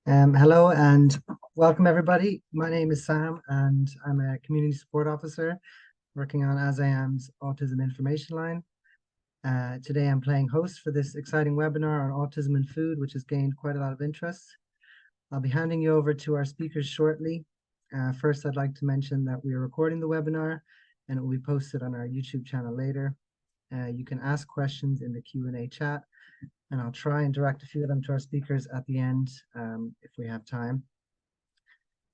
Hello and welcome everybody. My name is Sam and I'm a community support officer working on AsIAM's Autism Information Line. Today I'm playing host for this exciting webinar on autism and food, which has gained quite a lot of interest. I'll be handing you over to our speakers shortly. First, I'd like to mention that we are recording the webinar and it will be posted on our YouTube channel later. You can ask questions in the Q&A chat, and I'll try and direct a few of them to our speakers at the end if we have time.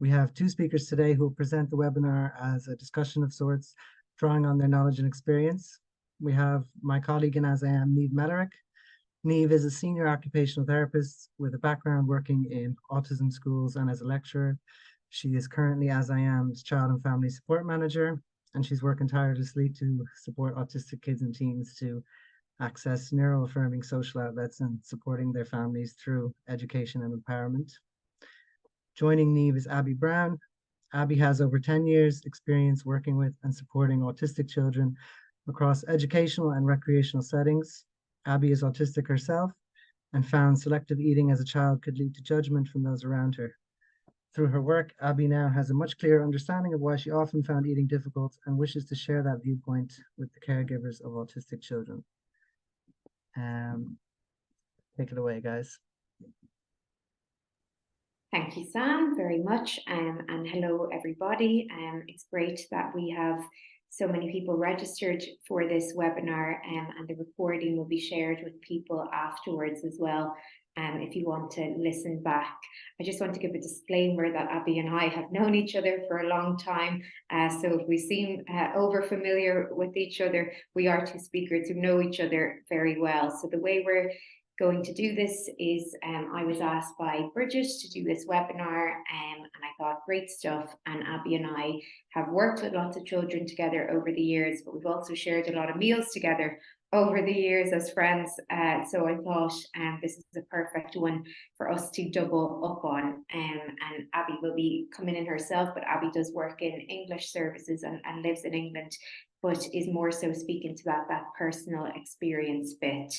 We have two speakers today who will present the webinar as a discussion of sorts, drawing on their knowledge and experience. We have my colleague in AsIAM, Niamh. Niamh is a senior occupational therapist with a background working in autism schools and as a lecturer. She is currently AsIAM's Child and Family Support Manager, and she's working tirelessly to support autistic kids and teens to access neuroaffirming social outlets and supporting their families through education and empowerment. Joining Niamh is Abi Brown. Abi has over 10 years experience working with and supporting autistic children across educational and recreational settings. Abi is autistic herself and found selective eating as a child could lead to judgment from those around her. Through her work, Abi now has a much clearer understanding of why she often found eating difficult and wishes to share that viewpoint with the caregivers of autistic children. Take it away, guys. Thank you, Sam, very much. And hello, everybody. It's great that we have so many people registered for this webinar, and the recording will be shared with people afterwards as well. If you want to listen back. I just want to give a disclaimer that Abi and I have known each other for a long time. So if we seem over familiar with each other, we are two speakers who know each other very well. So the way we're going to do this is I was asked by Bridget to do this webinar, and I thought great stuff. And Abi and I have worked with lots of children together over the years, but we've also shared a lot of meals together over the years as friends. So I thought this is a perfect one for us to double up on. And Abi will be coming in herself, but Abi does work in English services and lives in England, but is more so speaking to that personal experience bit.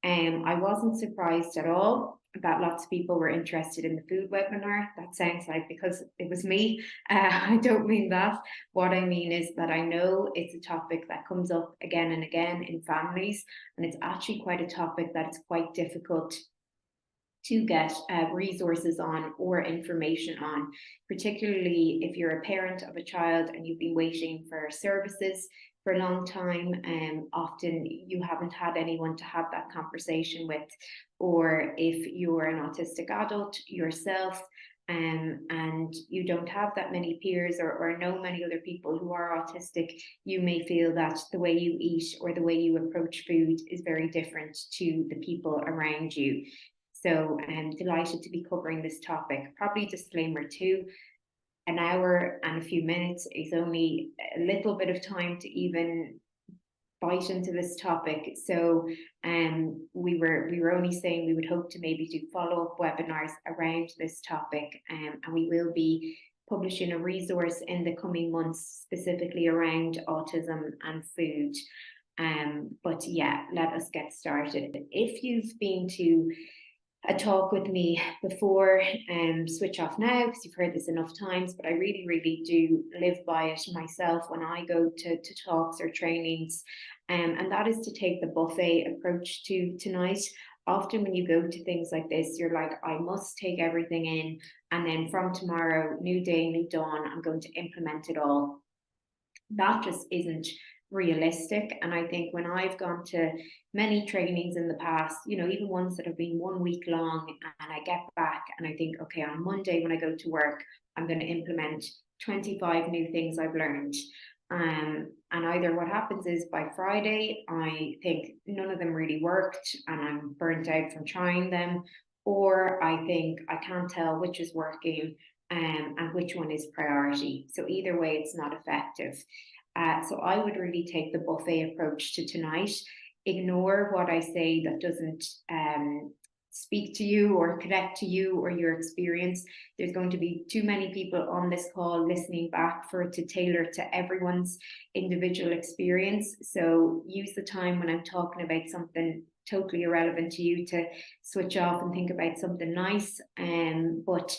I wasn't surprised at all that lots of people were interested in the food webinar. That sounds like because it was me. I don't mean that. What I mean is that I know it's a topic that comes up again and again in families, and it's actually quite a topic that it's quite difficult to get resources on or information on, particularly if you're a parent of a child and you've been waiting for services for a long time. Often you haven't had anyone to have that conversation with, or if you're an autistic adult yourself, and you don't have that many peers or know many other people who are autistic, you may feel that the way you eat or the way you approach food is very different to the people around you. So I'm delighted to be covering this topic. Probably disclaimer too, an hour and a few minutes is only a little bit of time to even bite into this topic. So we were only saying we would hope to maybe do follow-up webinars around this topic, and we will be publishing a resource in the coming months specifically around autism and food. But yeah, let us get started. If you've been to a talk with me before, switch off now because you've heard this enough times, but I really do live by it myself when I go to talks or trainings, and that is to take the buffet approach to tonight. Often when you go to things like this, you're like, I must take everything in, and then from tomorrow, new day, new dawn, I'm going to implement it all. That just isn't realistic. And I think when I've gone to many trainings in the past, you know, even ones that have been 1 week long, and I get back and I think, okay, on Monday when I go to work, I'm going to implement 25 new things I've learned. And either what happens is by Friday, I think none of them really worked and I'm burnt out from trying them, or I think I can't tell which is working and which one is priority. So either way, it's not effective. So I would really take the buffet approach to tonight. Ignore what I say that doesn't speak to you or connect to you or your experience. There's going to be too many people on this call listening back for it to tailor to everyone's individual experience. So use the time when I'm talking about something totally irrelevant to you to switch off and think about something nice. But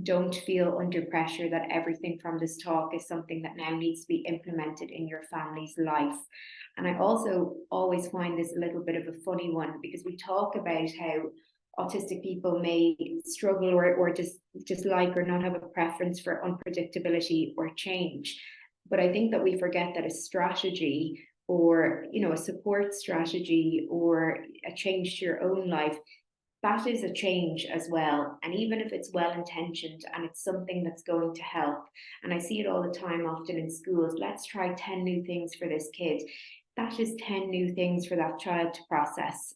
don't feel under pressure that everything from this talk is something that now needs to be implemented in your family's life. And I also always find this a little bit of a funny one, because we talk about how autistic people may struggle or just like or not have a preference for unpredictability or change. But I think that we forget that a strategy, or a support strategy, or a change to your own life, that is a change as well. And even if it's well intentioned and it's something that's going to help, and I see it all the time often in schools, let's try 10 new things for this kid. That is 10 new things for that child to process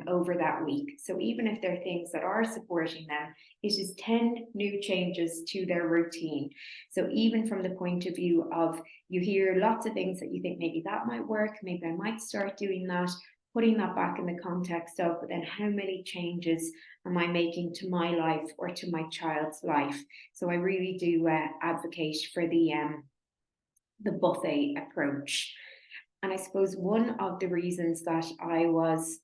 over that week. So even if there are things that are supporting them, it is 10 new changes to their routine. So even from the point of view of, you hear lots of things that you think maybe that might work, maybe I might start doing that, putting that back in the context of, but then how many changes am I making to my life or to my child's life? So I really do advocate for the buffet approach. And I suppose one of the reasons that I was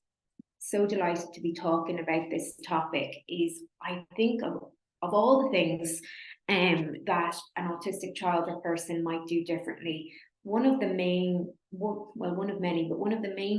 so delighted to be talking about this topic is, I think of all the things that an autistic child or person might do differently, one of the main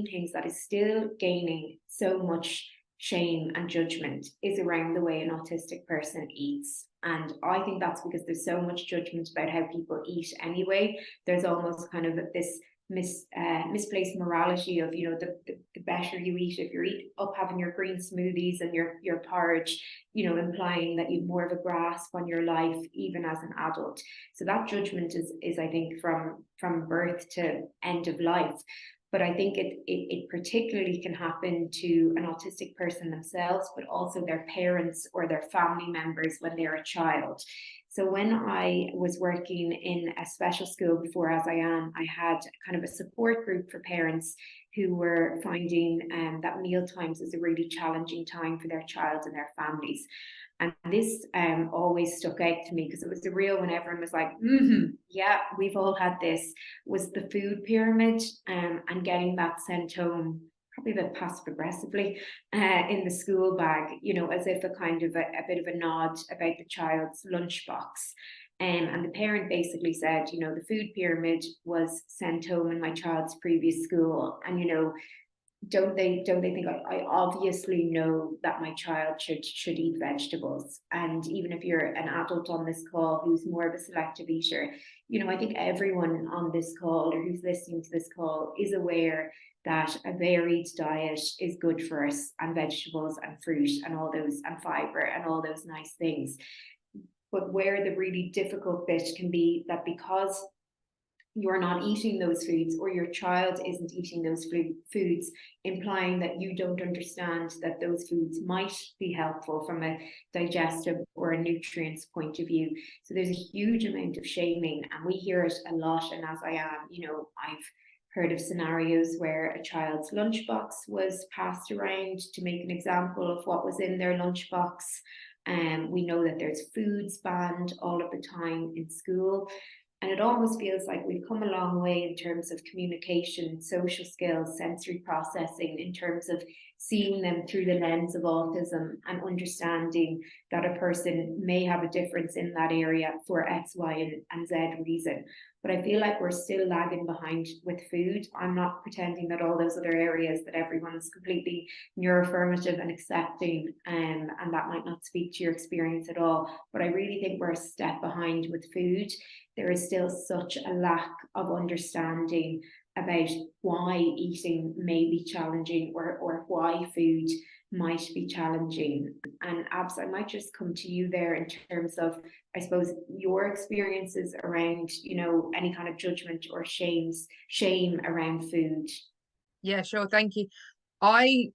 things that is still gaining so much shame and judgment is around the way an autistic person eats. And I think that's because there's so much judgment about how people eat anyway. There's almost kind of this misplaced morality of, the better you eat, if you're up having your green smoothies and your porridge, implying that you've more of a grasp on your life even as an adult. So that judgment is I think from birth to end of life. But I think it particularly can happen to an autistic person themselves, but also their parents or their family members when they're a child. So when I was working in a special school before AsIAm, I had kind of a support group for parents who were finding that meal times is a really challenging time for their child and their families. And this always stuck out to me, because it was the real, when everyone was like, yeah, we've all had this, was the food pyramid, and getting that sent home, probably a bit passive aggressively, in the school bag, as if a kind of a bit of a nod about the child's lunchbox. And the parent basically said, the food pyramid was sent home in my child's previous school. And, don't they think I obviously know that my child should eat vegetables? And even if you're an adult on this call who's more of a selective eater, I think everyone on this call or who's listening to this call is aware that a varied diet is good for us, and vegetables and fruit and all those, and fiber and all those nice things. But where the really difficult bit can be that because you're not eating those foods, or your child isn't eating those foods, implying that you don't understand that those foods might be helpful from a digestive or a nutrients point of view. So there's a huge amount of shaming, and we hear it a lot. And AsIAm, I've heard of scenarios where a child's lunchbox was passed around to make an example of what was in their lunchbox. We know that there's foods banned all of the time in school. And it almost feels like we've come a long way in terms of communication, social skills, sensory processing, in terms of seeing them through the lens of autism and understanding that a person may have a difference in that area for X, Y, and Z reason. But I feel like we're still lagging behind with food. I'm not pretending that all those other areas that everyone's completely neuroaffirmative and accepting, and that might not speak to your experience at all. But I really think we're a step behind with food. There is still such a lack of understanding about why eating may be challenging, or why food might be challenging. And Abs, I might just come to you there in terms of, I suppose, your experiences around, any kind of judgment or shame around food. Yeah, sure. Thank you. I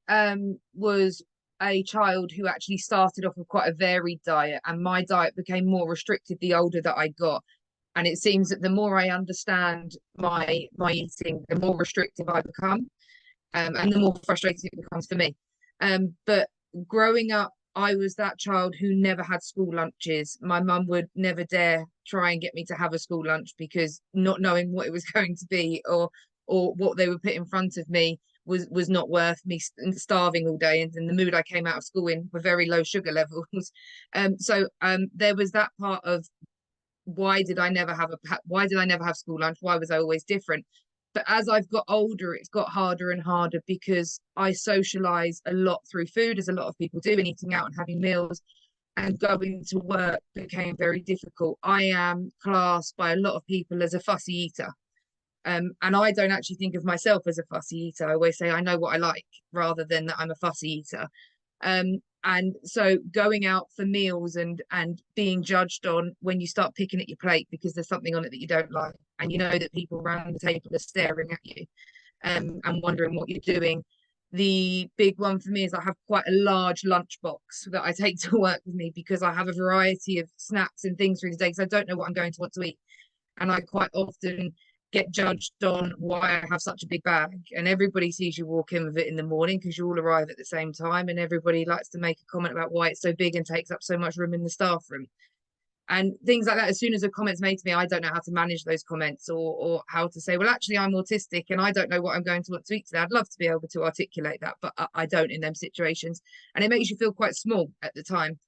was a child who actually started off with quite a varied diet, and my diet became more restricted the older that I got. And it seems that the more I understand my eating, the more restrictive I become, and the more frustrating it becomes for me. But growing up, I was that child who never had school lunches. My mum would never dare try and get me to have a school lunch, because not knowing what it was going to be, or what they would put in front of me, was not worth me starving all day, and in the mood I came out of school in were very low sugar levels. So there was that part of why did I never have school lunch? Why was I always different? But as I've got older, it's got harder and harder because I socialize a lot through food, as a lot of people do, and eating out and having meals, and going to work became very difficult. I am classed by a lot of people as a fussy eater. And I don't actually think of myself as a fussy eater. I always say I know what I like rather than that I'm a fussy eater. And so going out for meals and being judged on when you start picking at your plate because there's something on it that you don't like, and you know that people around the table are staring at you, and wondering what you're doing. The big one for me is I have quite a large lunchbox that I take to work with me because I have a variety of snacks and things through the day because I don't know what I'm going to want to eat. And I quite often get judged on why I have such a big bag, and everybody sees you walk in with it in the morning because you all arrive at the same time, and everybody likes to make a comment about why it's so big and takes up so much room in the staff room and things like that. As soon as a comment's made to me, I don't know how to manage those comments, or how to say, well, actually I'm autistic and I don't know what I'm going to want to eat today. I'd love to be able to articulate that, but I don't in them situations, and it makes you feel quite small at the time.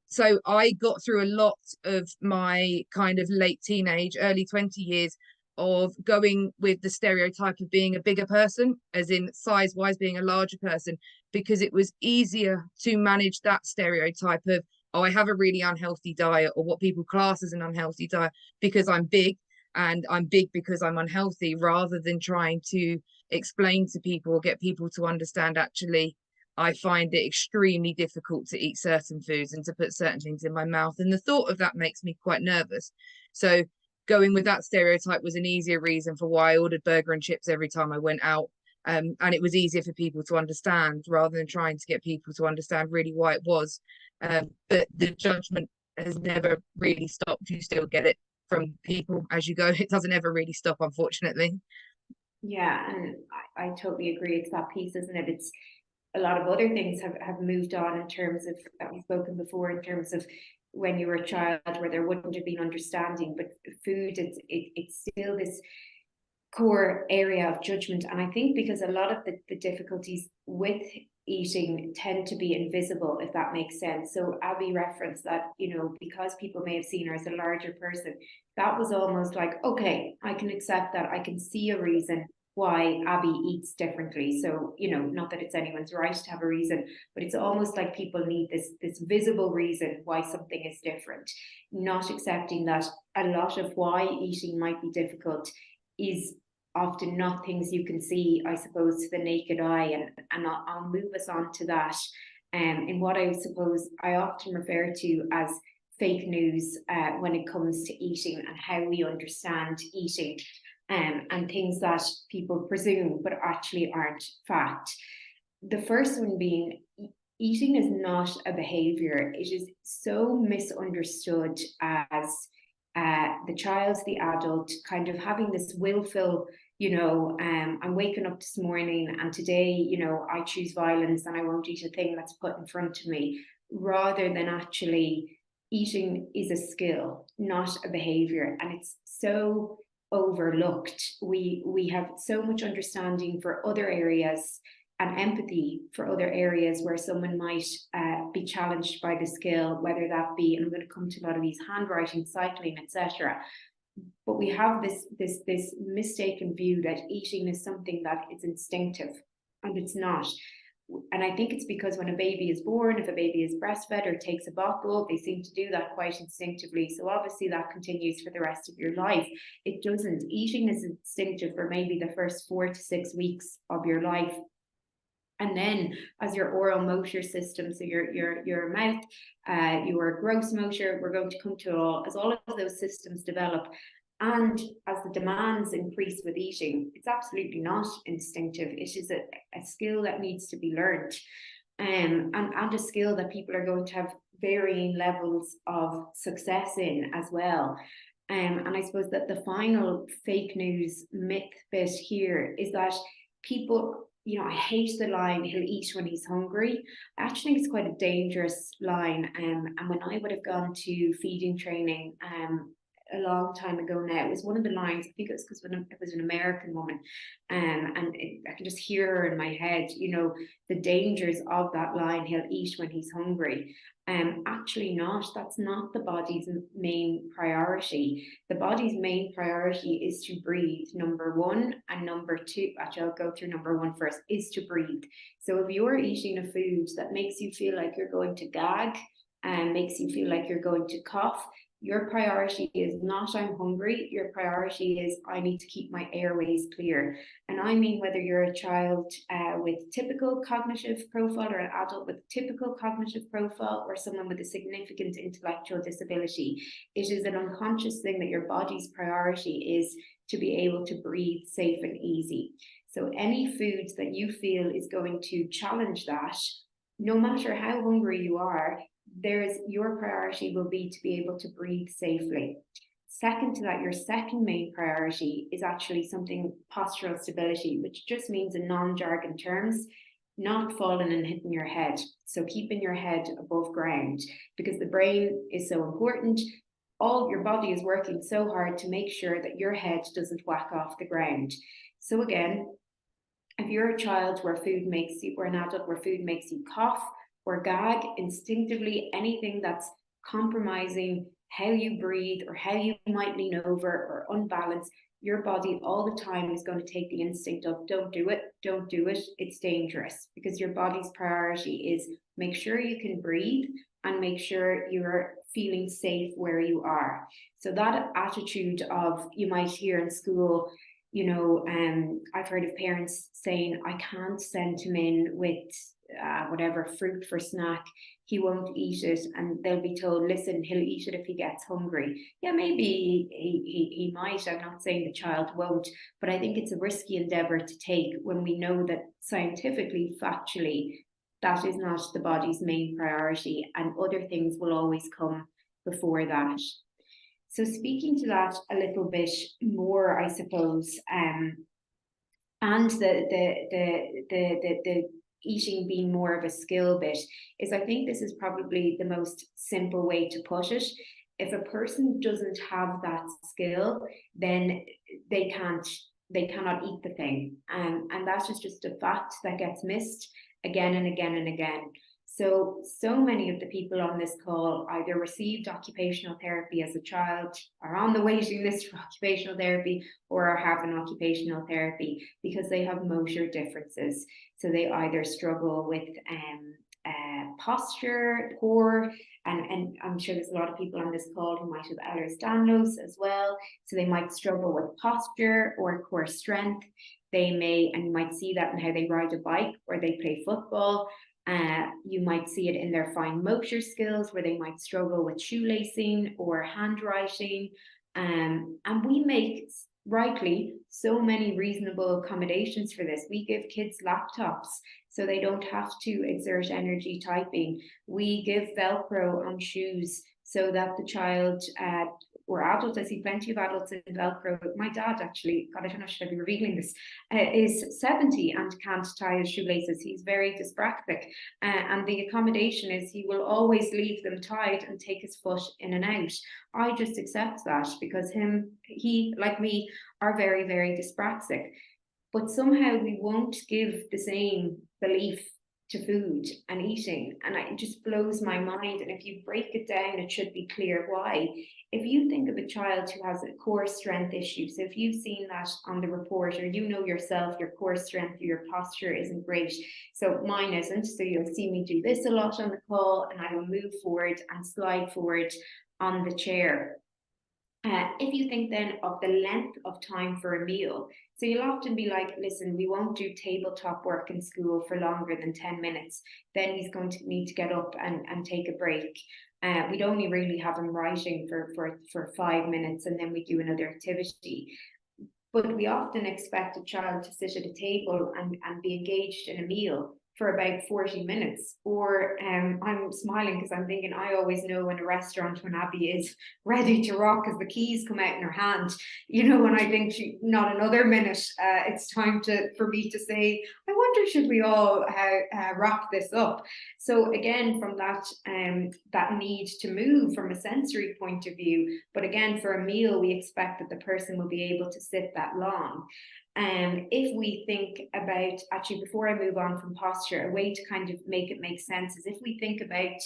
So I got through a lot of my kind of late teenage, early 20 years of going with the stereotype of being a bigger person, as in size wise being a larger person, because it was easier to manage that stereotype of, oh, I have a really unhealthy diet, or what people class as an unhealthy diet, because I'm big, and I'm big because I'm unhealthy, rather than trying to explain to people or get people to understand, actually I find it extremely difficult to eat certain foods and to put certain things in my mouth, and the thought of that makes me quite nervous. So going with that stereotype was an easier reason for why I ordered burger and chips every time I went out. And it was easier for people to understand, rather than trying to get people to understand really why it was. But the judgment has never really stopped. You still get it from people as you go. It doesn't ever really stop, unfortunately. Yeah, and I totally agree. It's that piece, isn't it? It's a lot of other things have moved on in terms of, that we've spoken before, in terms of when you were a child where there wouldn't have been understanding, but food, it's still this core area of judgment. And I think because a lot of the difficulties with eating tend to be invisible, if that makes sense. So Abi referenced that, you know, because people may have seen her as a larger person, that was almost like, okay, I can accept that, I can see a reason why Abi eats differently. So, you know, not that it's anyone's right to have a reason, but it's almost like people need this visible reason why something is different, not accepting that a lot of why eating might be difficult is often not things you can see, I suppose, to the naked eye. And I'll move us on to that in what I suppose I often refer to as fake news when it comes to eating and how we understand eating. And things that people presume but actually aren't fact. The first one being, eating is not a behaviour. It is so misunderstood as the child, the adult, kind of having this willful, you know, I'm waking up this morning and today, you know, I choose violence and I won't eat a thing that's put in front of me, rather than actually eating is a skill, not a behaviour. And it's so overlooked. We have so much understanding for other areas and empathy for other areas where someone might be challenged by the skill, whether that be, and I'm going to come to a lot of these, handwriting, cycling, etc. But we have this mistaken view that eating is something that is instinctive, and it's not. And I think it's because when a baby is born, if a baby is breastfed or takes a bottle, they seem to do that quite instinctively. So obviously that continues for the rest of your life. It doesn't. Eating is instinctive for maybe the first 4 to 6 weeks of your life. And then as your oral motor system, so your mouth, your gross motor, we're going to come to it all, as all of those systems develop, and as the demands increase with eating, it's absolutely not instinctive. It is a skill that needs to be learned, and a skill that people are going to have varying levels of success in as well. And I suppose that the final fake news myth bit here is that people, you know, I hate the line, he'll eat when he's hungry. I actually think it's quite a dangerous line. And when I would have gone to feeding training a long time ago now. It was one of the lines, I think it was because it was an American woman, and I can just hear her in my head, you know, the dangers of that line, he'll eat when he's hungry. Actually not, that's not the body's main priority. The body's main priority is to breathe, number one, and number two, actually I'll go through number one first, is to breathe. So if you're eating a food that makes you feel like you're going to gag and makes you feel like you're going to cough, your priority is not I'm hungry, your priority is I need to keep my airways clear. And I mean whether you're a child with typical cognitive profile or an adult with typical cognitive profile or someone with a significant intellectual disability, it is an unconscious thing that your body's priority is to be able to breathe safe and easy. So any food that you feel is going to challenge that, no matter how hungry you are, your priority will be to be able to breathe safely. Second to that, your second main priority is actually something postural stability, which just means in non-jargon terms, not falling and hitting your head. So keeping your head above ground, because the brain is so important. All your body is working so hard to make sure that your head doesn't whack off the ground. So again, if you're a child where food makes you, or an adult where food makes you cough or gag, instinctively anything that's compromising how you breathe or how you might lean over or unbalance, your body all the time is going to take the instinct of don't do it, it's dangerous, because your body's priority is make sure you can breathe and make sure you're feeling safe where you are. So that attitude of, you might hear in school, you know, I've heard of parents saying, I can't send him in with whatever fruit for snack, he won't eat it, and they'll be told, listen, he'll eat it if he gets hungry. Yeah, maybe he might, I'm not saying the child won't, but I think it's a risky endeavour to take when we know that scientifically, factually, that is not the body's main priority, and other things will always come before that. So speaking to that a little bit more, I suppose, and the eating being more of a skill bit, is I think this is probably the most simple way to put it. If a person doesn't have that skill, then they cannot eat the thing, and that is just a fact that gets missed again and again and again. So many of the people on this call either received occupational therapy as a child, are on the waiting list for occupational therapy, or are having occupational therapy because they have motor differences. So they either struggle with posture, core, and I'm sure there's a lot of people on this call who might have Ehlers-Danlos as well. So they might struggle with posture or core strength. They may, and you might see that in how they ride a bike or they play football. You might see it in their fine motor skills, where they might struggle with shoelacing or handwriting. And we make, rightly, so many reasonable accommodations for this. We give kids laptops so they don't have to exert energy typing. We give Velcro on shoes so that the child or adult, I see plenty of adults in Velcro. My dad actually, God, I don't know, should I be revealing this, is 70 and can't tie his shoelaces. He's very dyspraxic, and the accommodation is he will always leave them tied and take his foot in and out. I just accept that because he, like me, are very, very dyspraxic. But somehow we won't give the same belief to food and eating, and it just blows my mind. And if you break it down, it should be clear why. If you think of a child who has a core strength issue, so if you've seen that on the report, or you know yourself, your core strength, your posture isn't great, so mine isn't, so you'll see me do this a lot on the call, and I will move forward and slide forward on the chair. If you think then of the length of time for a meal, so you'll often be like, listen, we won't do tabletop work in school for longer than 10 minutes. Then he's going to need to get up and take a break. We'd only really have him writing for 5 minutes, and then we do another activity. But we often expect a child to sit at a table and be engaged in a meal for about 40 minutes. Or I'm smiling because I'm thinking, I always know when a restaurant, when Abby is ready to rock as the keys come out in her hand, you know, when I think not another minute, it's time for me to say, I wonder, should we all wrap this up? So again, from that that need to move from a sensory point of view, but again, for a meal, we expect that the person will be able to sit that long. If we think about, actually, before I move on from posture, a way to kind of make it make sense is if we think about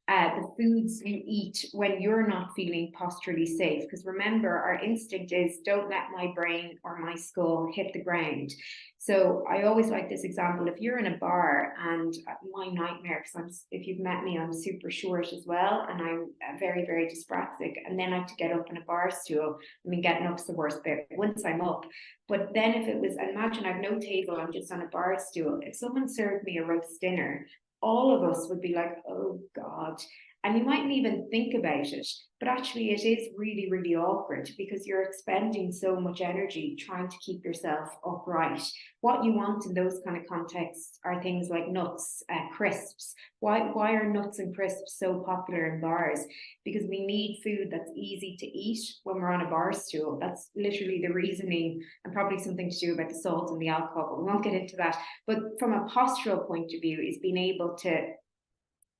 the foods you eat when you're not feeling posturally safe. Because remember, our instinct is don't let my brain or my skull hit the ground. So I always like this example. If you're in a bar, and my nightmare, because if you've met me, I'm super short as well, and I'm very, very dyspraxic, and then I have to get up in a bar stool. I mean, getting up's the worst bit once I'm up. But then if it was, imagine I've no table, I'm just on a bar stool. If someone served me a roast dinner, all of us would be like, oh God. And you mightn't even think about it, but actually it is really, really awkward because you're expending so much energy trying to keep yourself upright. What you want in those kind of contexts are things like nuts, crisps. Why are nuts and crisps so popular in bars? Because we need food that's easy to eat when we're on a bar stool. That's literally the reasoning, and probably something to do about the salt and the alcohol, but we won't get into that. But from a postural point of view, is being able to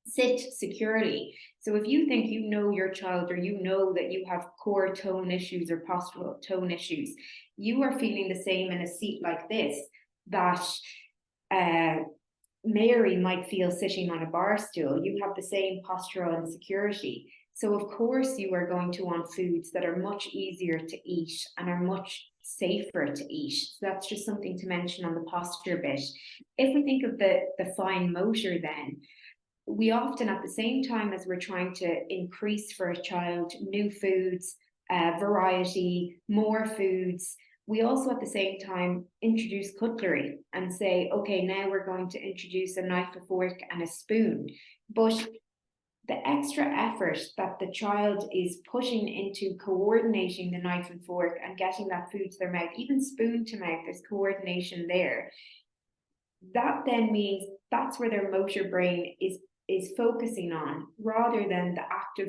sit securely. So if you think you know your child, or you know that you have core tone issues or postural tone issues, you are feeling the same in a seat like this that Mary might feel sitting on a bar stool. You have the same postural insecurity. So of course you are going to want foods that are much easier to eat and are much safer to eat. So that's just something to mention on the posture bit. If we think of the fine motor then, we often, at the same time as we're trying to increase for a child new foods, variety, more foods, we also at the same time introduce cutlery and say, okay, now we're going to introduce a knife, a fork, and a spoon. But the extra effort that the child is putting into coordinating the knife and fork and getting that food to their mouth, even spoon to mouth, there's coordination there. That then means that's where their motor brain is focusing on, rather than the act of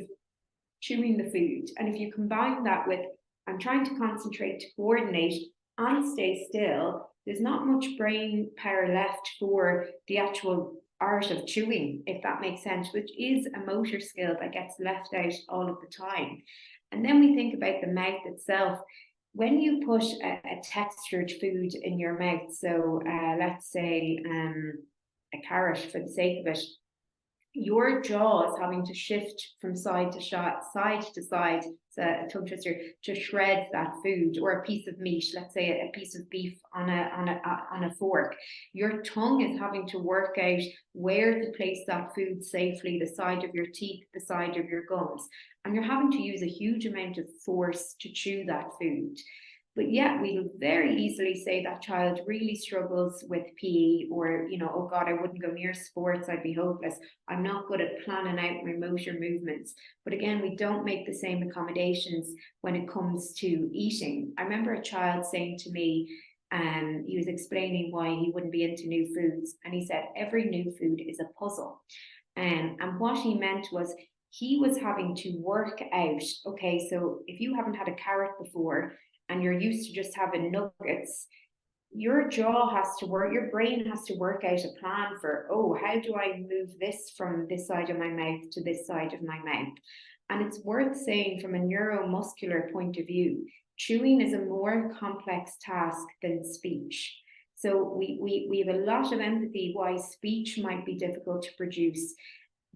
chewing the food. And if you combine that with, I'm trying to concentrate, to coordinate and stay still, there's not much brain power left for the actual art of chewing, if that makes sense, which is a motor skill that gets left out all of the time. And then we think about the mouth itself. When you put a textured food in your mouth, so let's say a carrot for the sake of it, your jaw is having to shift from side to side, it's a tongue twister, to shred that food, or a piece of meat, let's say a piece of beef on a fork. Your tongue is having to work out where to place that food safely, the side of your teeth, the side of your gums, and you're having to use a huge amount of force to chew that food. But yet we very easily say that child really struggles with PE, or, you know, oh God, I wouldn't go near sports, I'd be hopeless. I'm not good at planning out my motor movements. But again, we don't make the same accommodations when it comes to eating. I remember a child saying to me, he was explaining why he wouldn't be into new foods. And he said, every new food is a puzzle. And what he meant was, he was having to work out, okay, so if you haven't had a carrot before, and you're used to just having nuggets, your jaw has to work, your brain has to work out a plan for, oh, how do I move this from this side of my mouth to this side of my mouth? And it's worth saying, from a neuromuscular point of view, chewing is a more complex task than speech. So we have a lot of empathy why speech might be difficult to produce.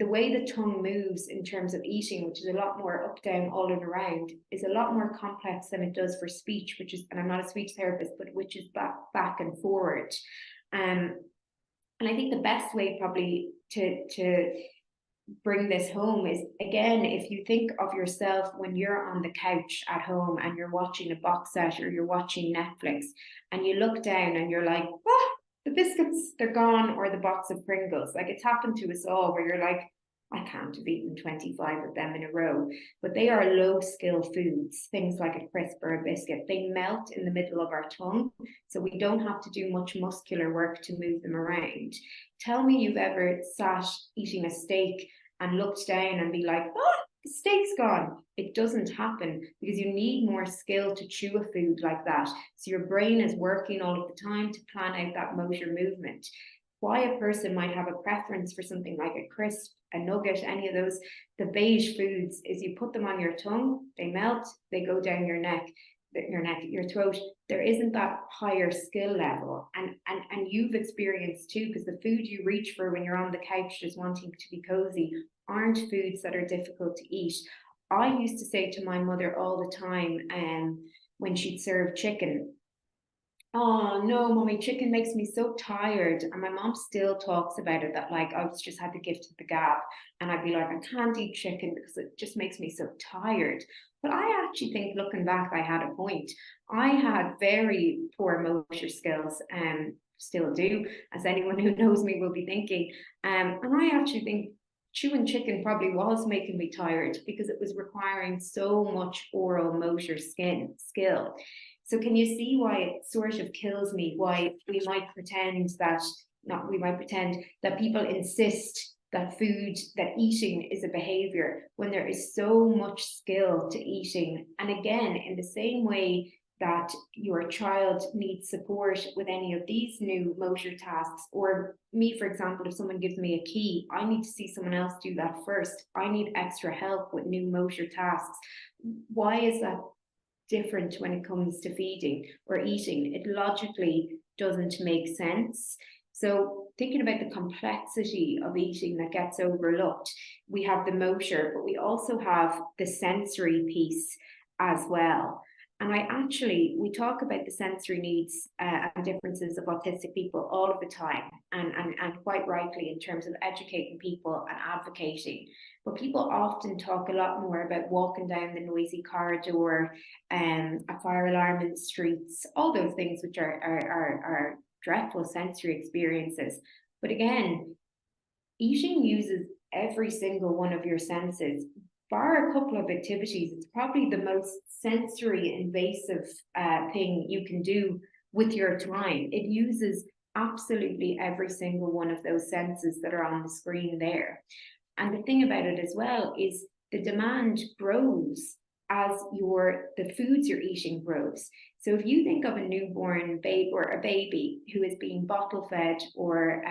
The way the tongue moves in terms of eating, which is a lot more up, down, all and around, is a lot more complex than it does for speech, which is, and I'm not a speech therapist, but which is back and forward. And I think the best way probably to bring this home is, again, if you think of yourself when you're on the couch at home and you're watching a box set or you're watching Netflix, and you look down and you're like, oh, the biscuits, they're gone, or the box of Pringles. Like, it's happened to us all, where you're like, I can't have eaten 25 of them in a row, but they are low skill foods, things like a crisp or a biscuit. They melt in the middle of our tongue, so we don't have to do much muscular work to move them around. Tell me you've ever sat eating a steak and looked down and be like, oh, the steak's gone. It doesn't happen because you need more skill to chew a food like that. So your brain is working all of the time to plan out that motor movement. Why a person might have a preference for something like a crisp, a nugget, any of those, the beige foods, is you put them on your tongue, they melt, they go down your neck, your throat. There isn't that higher skill level. And you've experienced too, because the food you reach for when you're on the couch just wanting to be cozy aren't foods that are difficult to eat. I used to say to my mother all the time, when she'd serve chicken, oh no, mommy, chicken makes me so tired. And my mom still talks about it, that like I was just had the gift of the gab. And I'd be like, I can't eat chicken because it just makes me so tired. But I actually think, looking back, I had a point. I had very poor motor skills, and still do, as anyone who knows me will be thinking. And I actually think chewing chicken probably was making me tired because it was requiring so much oral motor skill. So can you see why it sort of kills me, why we might pretend that, not we might pretend that people insist that food, that eating is a behavior when there is so much skill to eating. And again, in the same way that your child needs support with any of these new motor tasks, or me, for example, if someone gives me a key, I need to see someone else do that first. I need extra help with new motor tasks. Why is that different when it comes to feeding or eating? It logically doesn't make sense. So thinking about the complexity of eating that gets overlooked, we have the motor, but we also have the sensory piece as well. And we talk about the sensory needs and differences of autistic people all of the time, and quite rightly, in terms of educating people and advocating. But people often talk a lot more about walking down the noisy corridor, a fire alarm in the streets, all those things which are dreadful sensory experiences. But again, eating uses every single one of your senses. Bar a couple of activities, it's probably the most sensory invasive thing you can do with your time. It uses absolutely every single one of those senses that are on the screen there. And the thing about it as well is the demand grows as the foods you're eating grows. So if you think of a newborn baby or a baby who is being bottle fed or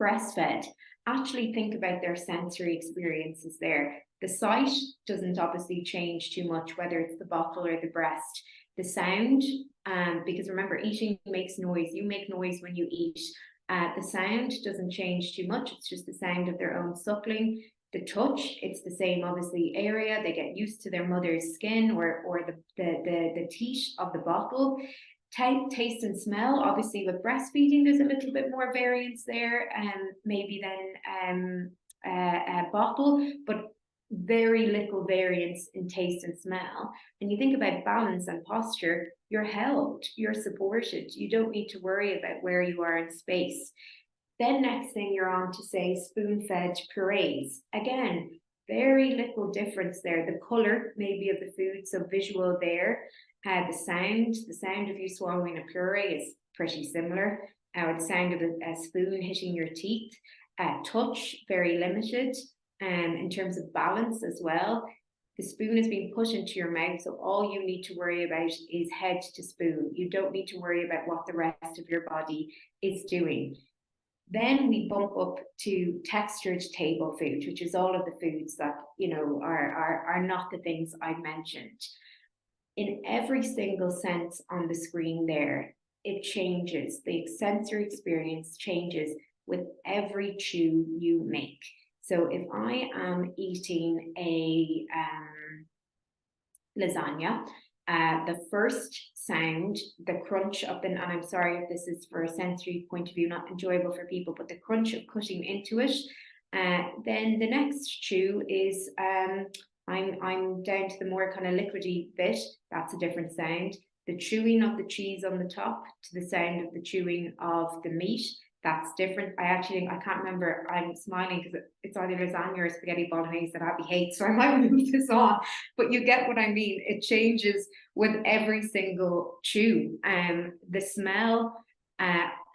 breastfed, actually think about their sensory experiences there. The sight doesn't obviously change too much, whether it's the bottle or the breast. The sound, because remember, eating makes noise. You make noise when you eat. The sound doesn't change too much. It's just the sound of their own suckling. The touch, it's the same, obviously, area. They get used to their mother's skin or the teat of the bottle. Taste and smell, obviously with breastfeeding there's a little bit more variance there, maybe than a bottle, but very little variance in taste and smell. And you think about balance and posture, you're held, you're supported, you don't need to worry about where you are in space. Then next thing you're on to, say, spoon-fed purees. Again, very little difference there. The color maybe of the food, so visual there. The sound of you swallowing a puree is pretty similar. The sound of a spoon hitting your teeth. Touch, very limited. In terms of balance as well. The spoon is being put into your mouth, so all you need to worry about is head to spoon. You don't need to worry about what the rest of your body is doing. Then we bump up to textured table food, which is all of the foods that, are not the things I've mentioned. In every single sense on the screen there, it changes. The sensory experience changes with every chew you make. So if I am eating a lasagna, the first sound, the crunch of and I'm sorry if this is for a sensory point of view, not enjoyable for people, but the crunch of cutting into it. Then the next chew is I'm down to the more kind of liquidy bit. That's a different sound. The chewing of the cheese on the top to the sound of the chewing of the meat. that's different. I can't remember, I'm smiling because it's either lasagna or spaghetti bolognese that Abby hates, so I might move this on, but you get what I mean. It changes with every single chew. The smell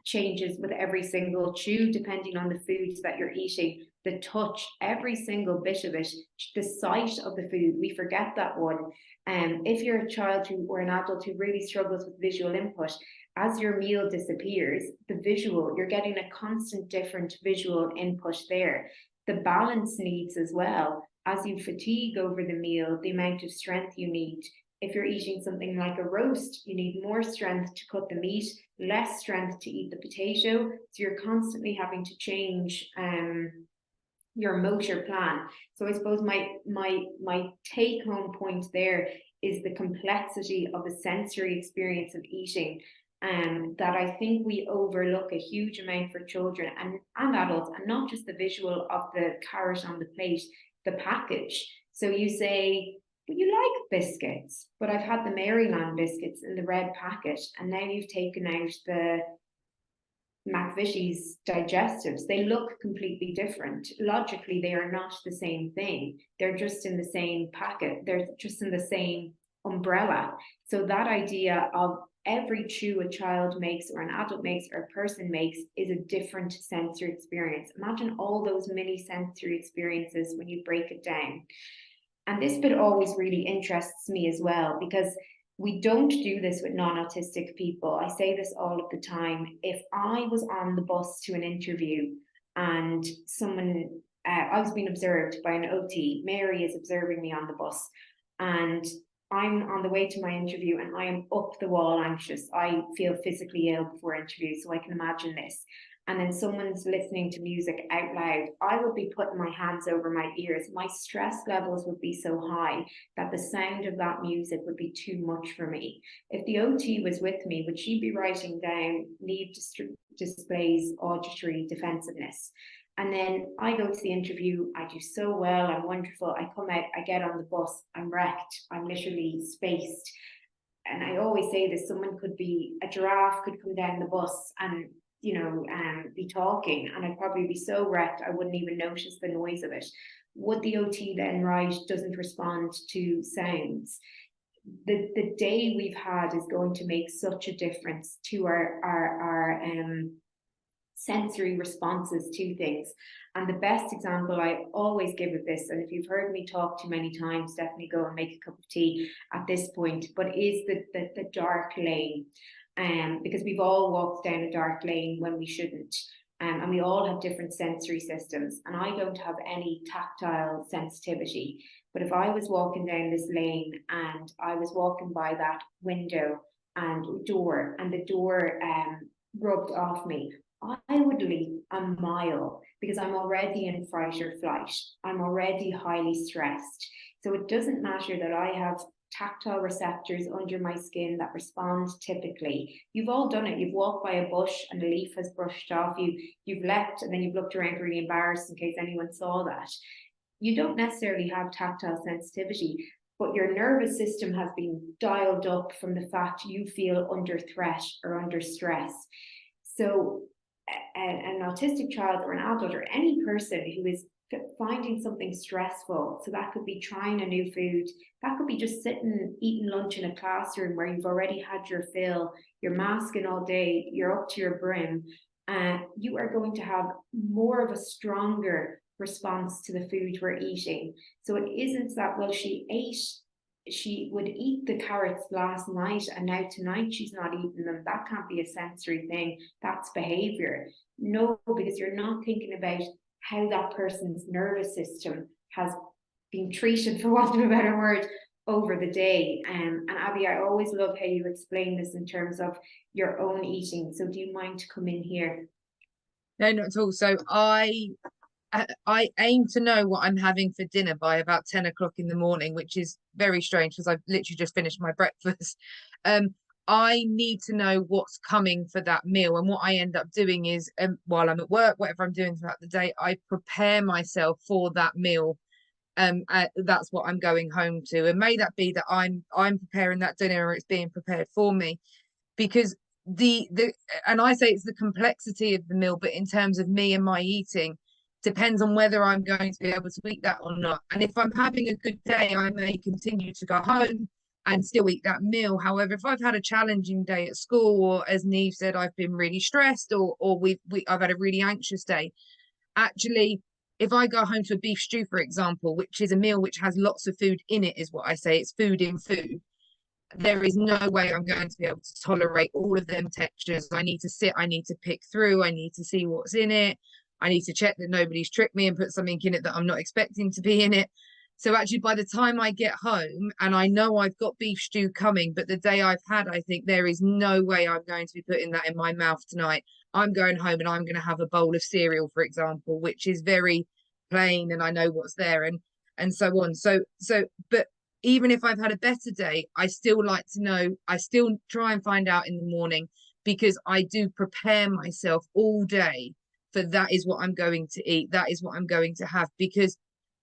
changes with every single chew, depending on the foods that you're eating. The touch, every single bit of it, the sight of the food, we forget that one. If you're a child or an adult who really struggles with visual input, as your meal disappears, the visual, you're getting a constant different visual input there. The balance needs as well. As you fatigue over the meal, the amount of strength you need. If you're eating something like a roast, you need more strength to cut the meat, less strength to eat the potato. So you're constantly having to change your motor plan. So I suppose my take home point there is the complexity of the sensory experience of eating, that I think we overlook a huge amount for children and adults, and not just the visual of the carrot on the plate, the package. So you say, but you like biscuits, but I've had the Maryland biscuits in the red packet, and now you've taken out the McVitie's digestives. They look completely different. Logically, they are not the same thing. They're just in the same packet. They're just in the same umbrella. So that idea of every chew a child makes or an adult makes or a person makes is a different sensory experience. Imagine all those mini sensory experiences when you break it down. And this bit always really interests me as well, because we don't do this with non-autistic people. I say this all of the time. If I was on the bus to an interview and someone, I was being observed by an OT, Mary is observing me on the bus, and I'm on the way to my interview and I am up the wall anxious. I feel physically ill before interviews, so I can imagine this. And then someone's listening to music out loud, I would be putting my hands over my ears. My stress levels would be so high that the sound of that music would be too much for me. If the OT was with me, would she be writing down Niamh displays auditory defensiveness? And then I go to the interview, I do so well, I'm wonderful. I come out, I get on the bus, I'm wrecked, I'm literally spaced. And I always say this, someone could be, a giraffe could come down the bus and be talking, and I'd probably be so wrecked I wouldn't even notice the noise of it. Would the OT then write doesn't respond to sounds? The day we've had is going to make such a difference to our sensory responses to things. And the best example I always give of this, and if you've heard me talk too many times, definitely go and make a cup of tea at this point, but is the dark lane. Because we've all walked down a dark lane when we shouldn't. And we all have different sensory systems. And I don't have any tactile sensitivity. But if I was walking down this lane and I was walking by that window and door, and the door rubbed off me, I would leap a mile because I'm already in fight or flight. I'm already highly stressed. So it doesn't matter that I have tactile receptors under my skin that respond typically. You've all done it. You've walked by a bush and a leaf has brushed off you. You've leapt and then you've looked around really embarrassed in case anyone saw that. You don't necessarily have tactile sensitivity, but your nervous system has been dialed up from the fact you feel under threat or under stress. So an autistic child or an adult or any person who is finding something stressful, so that could be trying a new food, that could be just sitting eating lunch in a classroom where you've already had your fill, you're masking all day, you're up to your brim, you are going to have more of a stronger response to the food we're eating. So it isn't that, well, she would eat the carrots last night and now tonight she's not eating them. That can't be a sensory thing. That's behavior. No, because you're not thinking about how that person's nervous system has been treated, for want of a better word, over the day. And Abi, I always love how you explain this in terms of your own eating. So do you mind to come in here? No, not at all. So I aim to know what I'm having for dinner by about 10 o'clock in the morning, which is very strange because I've literally just finished my breakfast. I need to know what's coming for that meal. And what I end up doing is while I'm at work, whatever I'm doing throughout the day, I prepare myself for that meal. That's what I'm going home to. And may that be that I'm preparing that dinner or it's being prepared for me. Because the and I say it's the complexity of the meal, but in terms of me and my eating, depends on whether I'm going to be able to eat that or not. And if I'm having a good day, I may continue to go home and still eat that meal. However, if I've had a challenging day at school, or as Niamh said, I've been really stressed, or I've had a really anxious day, actually, if I go home to a beef stew, for example, which is a meal which has lots of food in it, is what I say, it's food in food, there is no way I'm going to be able to tolerate all of them textures. I need to sit, I need to pick through, I need to see what's in it. I need to check that nobody's tricked me and put something in it that I'm not expecting to be in it. So actually, by the time I get home and I know I've got beef stew coming, but the day I've had, I think there is no way I'm going to be putting that in my mouth tonight. I'm going home and I'm going to have a bowl of cereal, for example, which is very plain and I know what's there, and so on. But even if I've had a better day, I still like to know, I still try and find out in the morning, because I do prepare myself all day for that is what I'm going to eat. That is what I'm going to have, because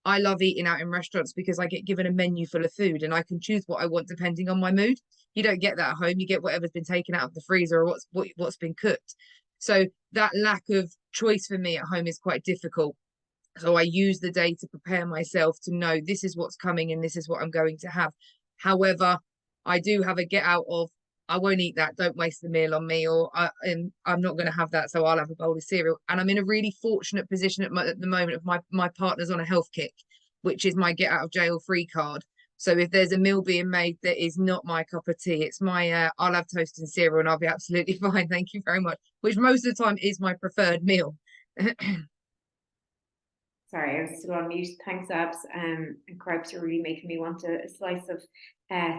I love eating out in restaurants, because I get given a menu full of food and I can choose what I want depending on my mood. You don't get that at home. You get whatever's been taken out of the freezer or what's been cooked. So that lack of choice for me at home is quite difficult. So I use the day to prepare myself to know this is what's coming and this is what I'm going to have. However, I do have a get out of, I won't eat that, don't waste the meal on me, or I'm not going to have that, so I'll have a bowl of cereal. And I'm in a really fortunate position at the moment of my partner's on a health kick, which is my get out of jail free card. So if there's a meal being made that is not my cup of tea, it's my I'll have toast and cereal and I'll be absolutely fine, thank you very much, which most of the time is my preferred meal. Sorry, I was still on mute. Thanks, Abs. And crepes are really making me want a slice of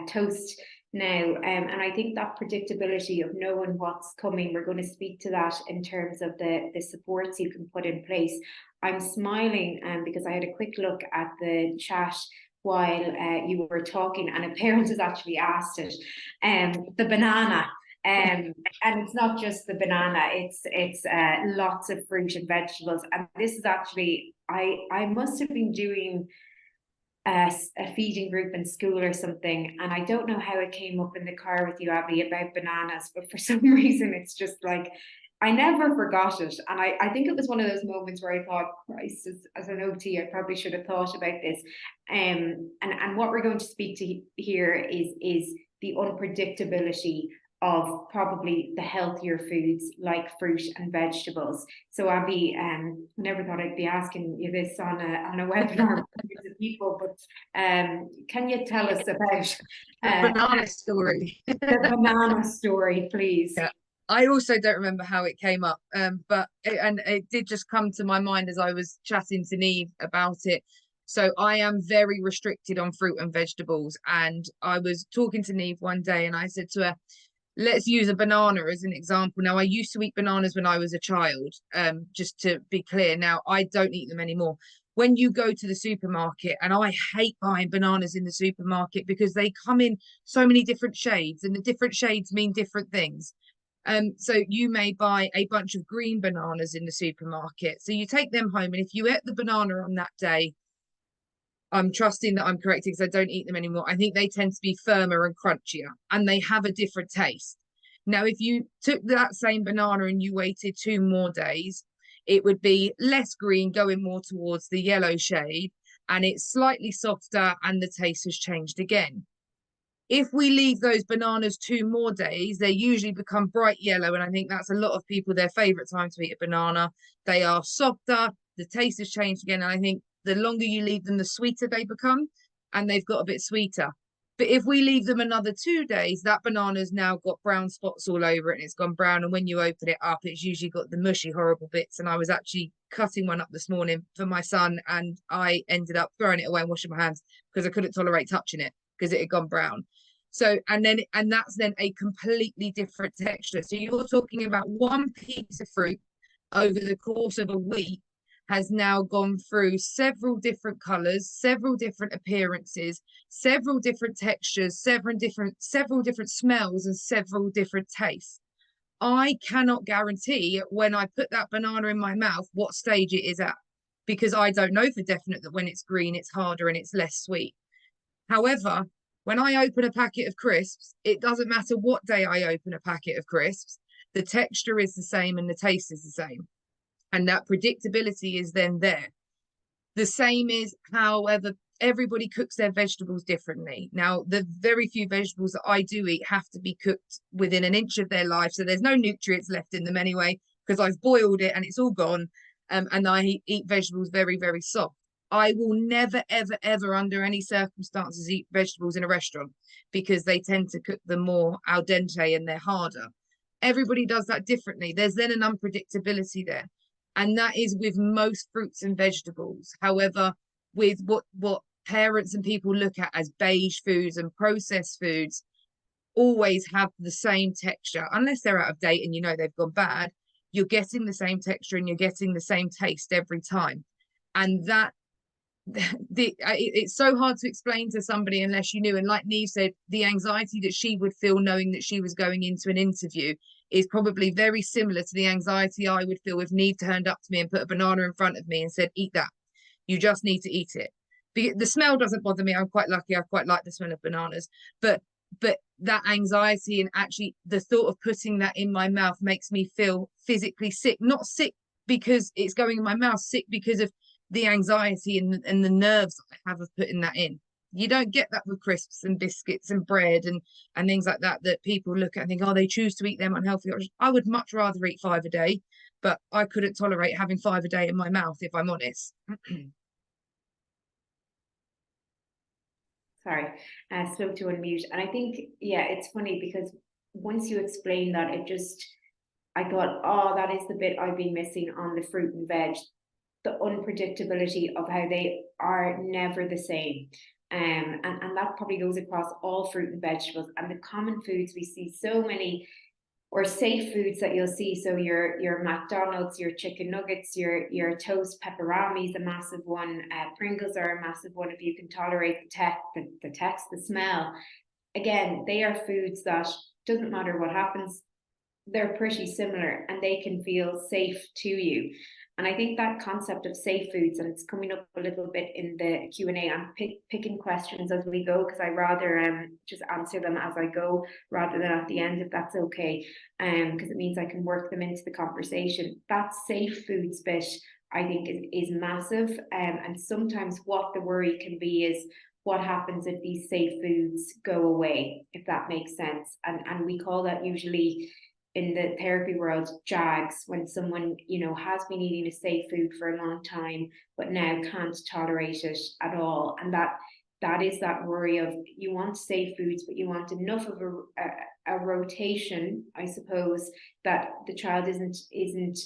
toast now. And I think that predictability of knowing what's coming, we're going to speak to that in terms of the supports you can put in place. I'm smiling because I had a quick look at the chat while you were talking, and a parent has actually asked it. The banana. And it's not just the banana, it's lots of fruit and vegetables. And this is actually, I must have been doing a feeding group in school or something, and I don't know how it came up in the car with you, Abi, about bananas, but for some reason it's just like, I never forgot it. And I think it was one of those moments where I thought, Christ, as an OT, I probably should have thought about this. And what we're going to speak to here is the unpredictability of probably the healthier foods like fruit and vegetables. So Abi, never thought I'd be asking you this on a webinar with people, but can you tell us about the banana story? The banana story, please. Yeah. I also don't remember how it came up, but it did just come to my mind as I was chatting to Niamh about it. So I am very restricted on fruit and vegetables, and I was talking to Niamh one day and I said to her, let's use a banana as an example. Now, I used to eat bananas when I was a child, just to be clear. Now, I don't eat them anymore. When you go to the supermarket, and I hate buying bananas in the supermarket because they come in so many different shades, and the different shades mean different things. So you may buy a bunch of green bananas in the supermarket. So you take them home, and if you ate the banana on that day, I'm trusting that I'm correct because I don't eat them anymore, I think they tend to be firmer and crunchier, and they have a different taste. Now, if you took that same banana and you waited 2 more days, it would be less green, going more towards the yellow shade, and it's slightly softer and the taste has changed again. If we leave those bananas 2 more days, they usually become bright yellow, and I think that's a lot of people, their favorite time to eat a banana. They are softer, the taste has changed again, and I think the longer you leave them, the sweeter they become, and they've got a bit sweeter. But if we leave them another 2 days, that banana's now got brown spots all over it and it's gone brown. And when you open it up, it's usually got the mushy, horrible bits. And I was actually cutting one up this morning for my son, and I ended up throwing it away and washing my hands because I couldn't tolerate touching it because it had gone brown. So, and that's then a completely different texture. So you're talking about one piece of fruit over the course of a week has now gone through several different colors, several different appearances, several different textures, several different smells, and several different tastes. I cannot guarantee when I put that banana in my mouth what stage it is at, because I don't know for definite that when it's green, it's harder and it's less sweet. However, When I open a packet of crisps, it doesn't matter what day I open a packet of crisps, the texture is the same and the taste is the same. And that predictability is then there. The same is, however, everybody cooks their vegetables differently. Now, the very few vegetables that I do eat have to be cooked within an inch of their life. So there's no nutrients left in them anyway, because I've boiled it and it's all gone. And I eat vegetables very, very soft. I will never, ever, ever, under any circumstances, eat vegetables in a restaurant because they tend to cook them more al dente and they're harder. Everybody does that differently. There's then an unpredictability there. And that is with most fruits and vegetables. However, with what parents and people look at as beige foods and processed foods, always have the same texture, unless they're out of date and you know they've gone bad. You're getting the same texture and you're getting the same taste every time. And that it's so hard to explain to somebody unless you knew. And like Niamh said, the anxiety that she would feel knowing that she was going into an interview is probably very similar to the anxiety I would feel if Niamh turned up to me and put a banana in front of me and said, eat that. You just need to eat it. The smell doesn't bother me. I'm quite lucky. I quite like the smell of bananas. But that anxiety and actually the thought of putting that in my mouth makes me feel physically sick. Not sick because it's going in my mouth, sick because of the anxiety and the nerves I have of putting that in. You don't get that with crisps and biscuits and bread and things like that people look at and think, oh, they choose to eat them unhealthy. I would much rather eat 5 a day, but I couldn't tolerate having 5 a day in my mouth, if I'm honest. Sorry, slow to unmute. And I think, yeah, it's funny because once you explain that, I thought, oh, that is the bit I've been missing on the fruit and veg. The unpredictability of how they are never the same. And that probably goes across all fruit and vegetables. And the common foods, we see so many, or safe foods that you'll see. So your McDonald's, your chicken nuggets, your toast pepperoni is a massive one. Pringles are a massive one if you can tolerate the text, the smell. Again, they are foods that doesn't matter what happens, they're pretty similar and they can feel safe to you. And I think that concept of safe foods, and it's coming up a little bit in the Q&A, I'm picking questions as we go because I rather just answer them as I go rather than at the end, if that's okay, because it means I can work them into the conversation. That safe foods bit, I think, is massive. And sometimes what the worry can be is what happens if these safe foods go away, if that makes sense. And we call that usually in the therapy world JAGs, when someone, has been eating a safe food for a long time but now can't tolerate it at all. And that is that worry of, you want safe foods but you want enough of a rotation, I suppose, that the child isn't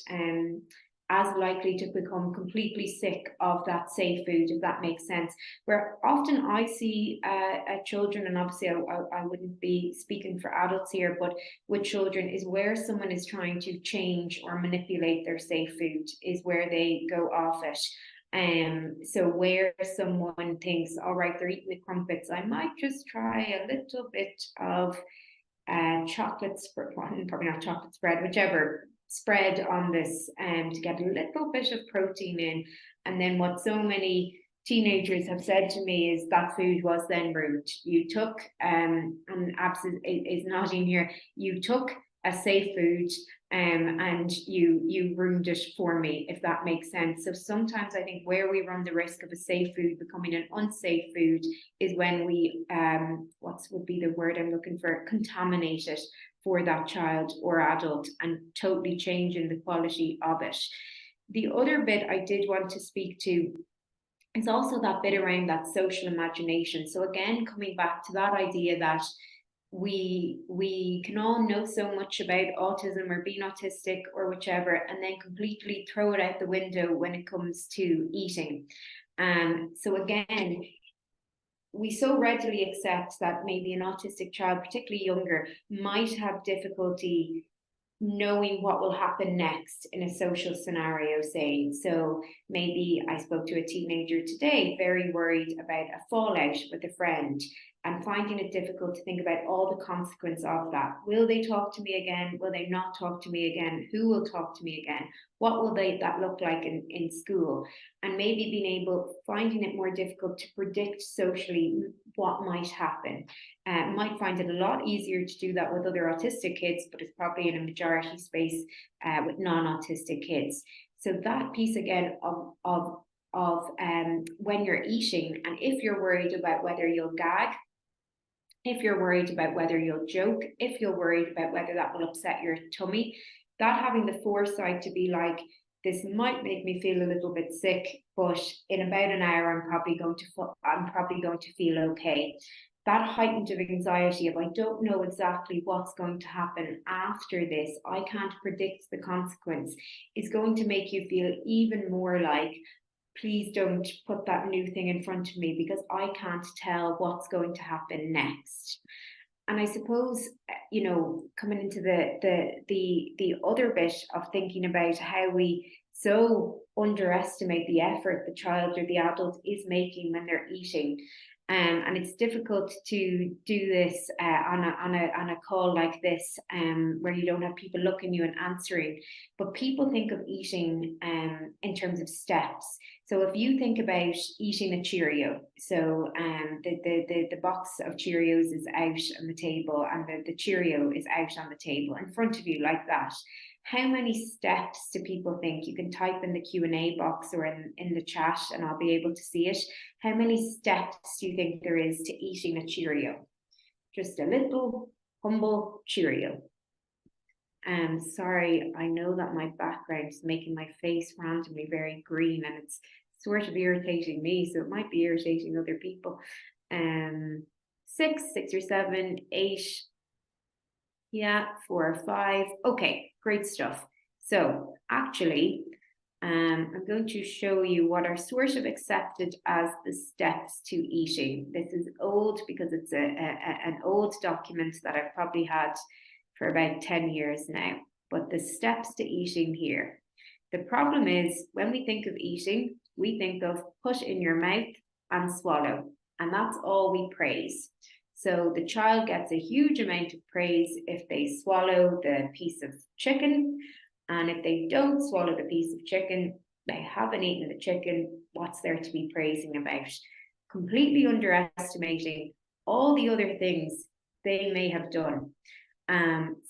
as likely to become completely sick of that safe food, if that makes sense. Where often I see children, and obviously I wouldn't be speaking for adults here, but with children, is where someone is trying to change or manipulate their safe food, is where they go off it. So where someone thinks, all right, they're eating the crumpets, I might just try a little bit of chocolate spread, probably not chocolate spread, whichever spread on this, to get a little bit of protein in. And then what so many teenagers have said to me is that food was then ruined. You took, and Abs is nodding here, you took a safe food and you ruined it for me, if that makes sense. So sometimes I think where we run the risk of a safe food becoming an unsafe food is when we, what would be the word I'm looking for, contaminate it for that child or adult and totally changing the quality of it. The other bit I did want to speak to is also that bit around that social imagination. So again, coming back to that idea that we can all know so much about autism or being autistic or whichever, and then completely throw it out the window when it comes to eating. So again, we so readily accept that maybe an autistic child, particularly younger, might have difficulty knowing what will happen next in a social scenario, say. So maybe I spoke to a teenager today, very worried about a fallout with a friend. and finding it difficult to think about all the consequence of that. Will they talk to me again? Will they not talk to me again? Who will talk to me again? What will that look like in school? And maybe finding it more difficult to predict socially what might happen. Might find it a lot easier to do that with other autistic kids, but it's probably in a majority space with non-autistic kids. So that piece again of when you're eating, and if you're worried about whether you'll gag, if you're worried about whether you'll joke, if you're worried about whether that will upset your tummy, that having the foresight to be like, this might make me feel a little bit sick, but in about an hour I'm probably going to feel okay. That heightened of anxiety of, I don't know exactly what's going to happen after this, I can't predict the consequence, is going to make you feel even more like, please don't put that new thing in front of me because I can't tell what's going to happen next. And I suppose, you know, coming into the other bit of thinking about how we so underestimate the effort the child or the adult is making when they're eating. And it's difficult to do this on a call like this, where you don't have people looking you and answering. But people think of eating in terms of steps. So if you think about eating a Cheerio, so the box of Cheerios is out on the table, and the Cheerio is out on the table in front of you like that. How many steps do people think? You can type in the Q&A box or in the chat and I'll be able to see it. How many steps do you think there is to eating a Cheerio? Just a little humble Cheerio. Sorry, I know that my background is making my face randomly very green and it's sort of irritating me, so it might be irritating other people. 6 or 7, 8, yeah, 4 or 5. Okay, great stuff. So actually, I'm going to show you what are sort of accepted as the steps to eating. This is old because it's an old document that I've probably had for about 10 years now, but the steps to eating here. The problem is when we think of eating, we think of put in your mouth and swallow, and that's all we praise. So the child gets a huge amount of praise if they swallow the piece of chicken, and if they don't swallow the piece of chicken, they haven't eaten the chicken, what's there to be praising about? Completely underestimating all the other things they may have done.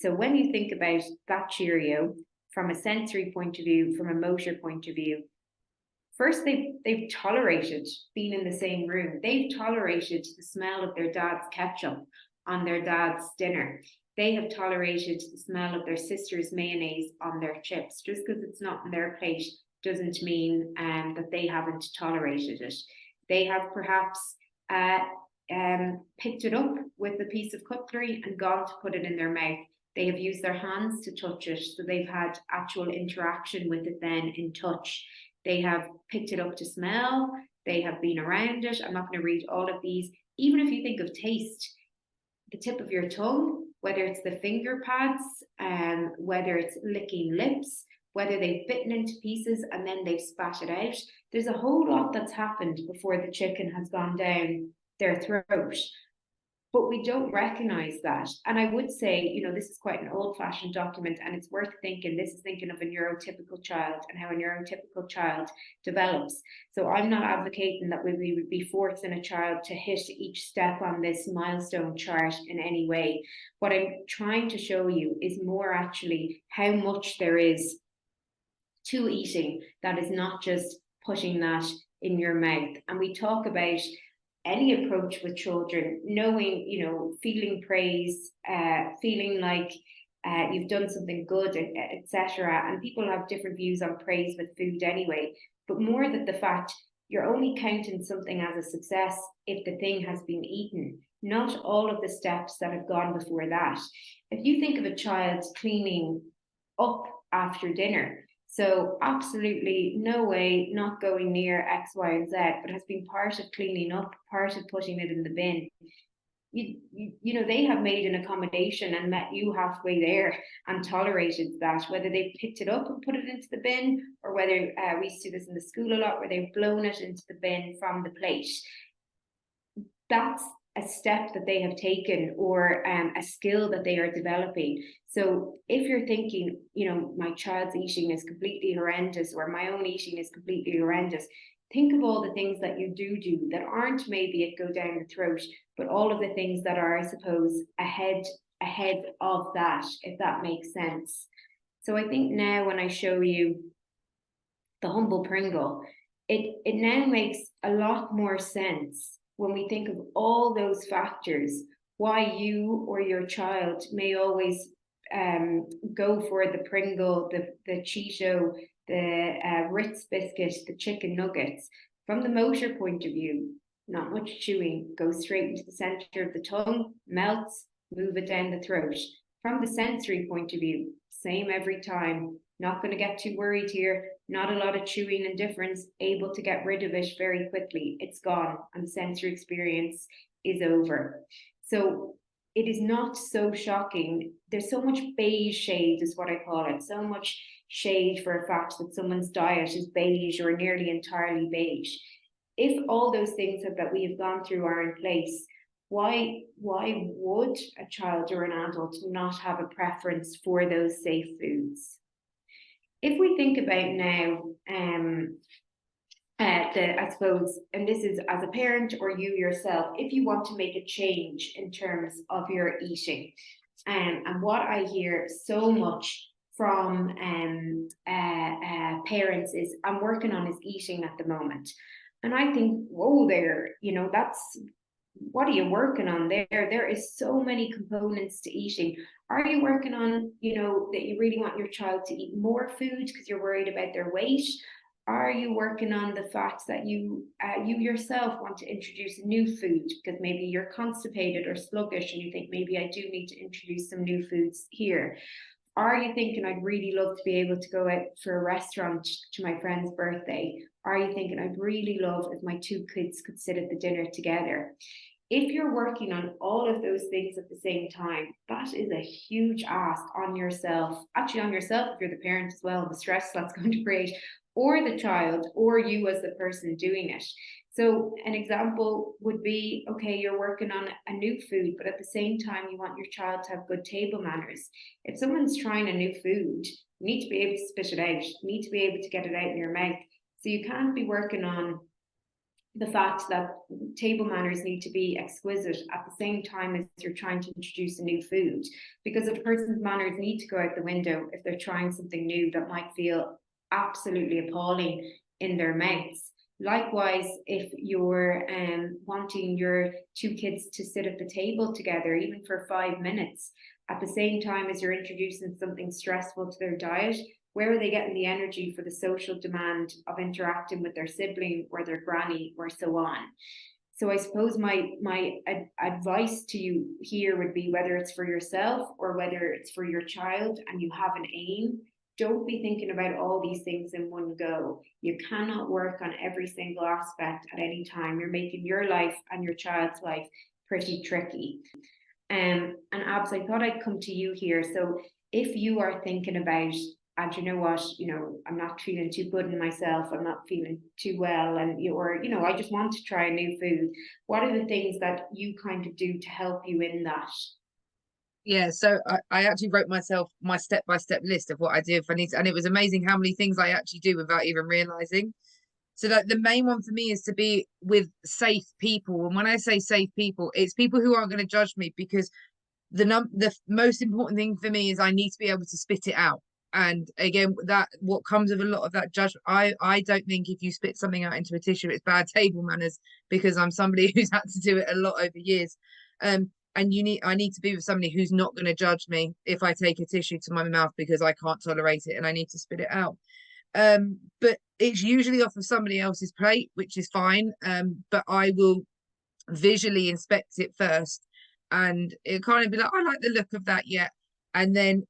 So when you think about that Cheerio, from a sensory point of view, from a motor point of view, first they've tolerated being in the same room. They've tolerated the smell of their dad's ketchup on their dad's dinner. They have tolerated the smell of their sister's mayonnaise on their chips. Just because it's not on their plate doesn't mean that they haven't tolerated it. They have perhaps picked it up with a piece of cutlery and gone to put it in their mouth. They have used their hands to touch it, so they've had actual interaction with it then in touch. They have picked it up to smell, they have been around it. I'm not going to read all of these. Even if you think of taste, the tip of your tongue, whether it's the finger pads, whether it's licking lips, whether they've bitten into pieces and then they've spat it out, there's a whole lot that's happened before the chicken has gone down their throat. But we don't recognize that. And I would say, you know, this is quite an old-fashioned document, and it's worth thinking. This is thinking of a neurotypical child and how a neurotypical child develops. So I'm not advocating that we would be forcing a child to hit each step on this milestone chart in any way. What I'm trying to show you is more actually how much there is to eating that is not just putting that in your mouth. And we talk about any approach with children, knowing, you know, feeling praise, feeling like you've done something good, etc. And people have different views on praise with food anyway, but more that the fact you're only counting something as a success if the thing has been eaten, not all of the steps that have gone before that. If you think of a child cleaning up after dinner, so absolutely no way, not going near X, Y, and Z, but has been part of cleaning up, part of putting it in the bin. You know, they have made an accommodation and met you halfway there and tolerated that, whether they've picked it up and put it into the bin, or whether we used to do this in the school a lot, where they've blown it into the bin from the plate. That's a step that they have taken or a skill that they are developing. So if you're thinking, you know, my child's eating is completely horrendous, or my own eating is completely horrendous, think of all the things that you do that aren't maybe it go down the throat, but all of the things that are, I suppose, ahead of that, if that makes sense. So I think now when I show you the humble Pringle, it now makes a lot more sense when we think of all those factors why you or your child may always go for the Pringle, the Cheeto, the Ritz biscuit, the chicken nuggets. From the motor point of view, not much chewing, goes straight into the center of the tongue, melts, move it down the throat. From the sensory point of view, same every time. Not going to get too worried here. Not a lot of chewing and difference, able to get rid of it very quickly. It's gone and the sensory experience is over. So it is not so shocking. There's so much beige shade is what I call it. So much shade for a fact that someone's diet is beige or nearly entirely beige. If all those things that we have gone through are in place, why would a child or an adult not have a preference for those safe foods? If we think about now, I suppose, and this is as a parent or you yourself, if you want to make a change in terms of your eating, and what I hear so much from parents is, I'm working on his eating at the moment. And I think, whoa there, you know, what are you working on there? There is so many components to eating. Are you working on, you know, that you really want your child to eat more food because you're worried about their weight? Are you working on the fact that you yourself want to introduce new food because maybe you're constipated or sluggish and you think maybe I do need to introduce some new foods here? Are you thinking, I'd really love to be able to go out for a restaurant to my friend's birthday? Are you thinking, I'd really love if my two kids could sit at the dinner together? If you're working on all of those things at the same time, that is a huge ask on yourself, actually on yourself if you're the parent as well, the stress that's going to create, or the child, or you as the person doing it. So an example would be, okay, you're working on a new food, but at the same time, you want your child to have good table manners. If someone's trying a new food, you need to be able to spit it out. You need to be able to get it out in your mouth. So you can't be working on the fact that table manners need to be exquisite at the same time as you're trying to introduce a new food, because a person's manners need to go out the window if they're trying something new that might feel absolutely appalling in their mouths. Likewise, if you're wanting your two kids to sit at the table together, even for 5 minutes, at the same time as you're introducing something stressful to their diet, where are they getting the energy for the social demand of interacting with their sibling or their granny or so on? So I suppose my advice to you here would be, whether it's for yourself or whether it's for your child and you have an aim, don't be thinking about all these things in one go. You cannot work on every single aspect at any time. You're making your life and your child's life pretty tricky. And Abs, I thought I'd come to you here. So if you are thinking about, and you know what, I'm not feeling too good in myself, I'm not feeling too well, and I just want to try a new food. What are the things that you kind of do to help you in that? Yeah, so I actually wrote myself my step-by-step list of what I do if I need to, and it was amazing how many things I actually do without even realizing. So that the main one for me is to be with safe people. And when I say safe people, it's people who aren't going to judge me, because the most important thing for me is I need to be able to spit it out. And again, that what comes with a lot of that judgment. I don't think if you spit something out into a tissue, it's bad table manners, because I'm somebody who's had to do it a lot over years. And I need to be with somebody who's not going to judge me if I take a tissue to my mouth because I can't tolerate it and I need to spit it out. But it's usually off of somebody else's plate, which is fine. But I will visually inspect it first, and it kind of be like, I like the look of that, yeah. And then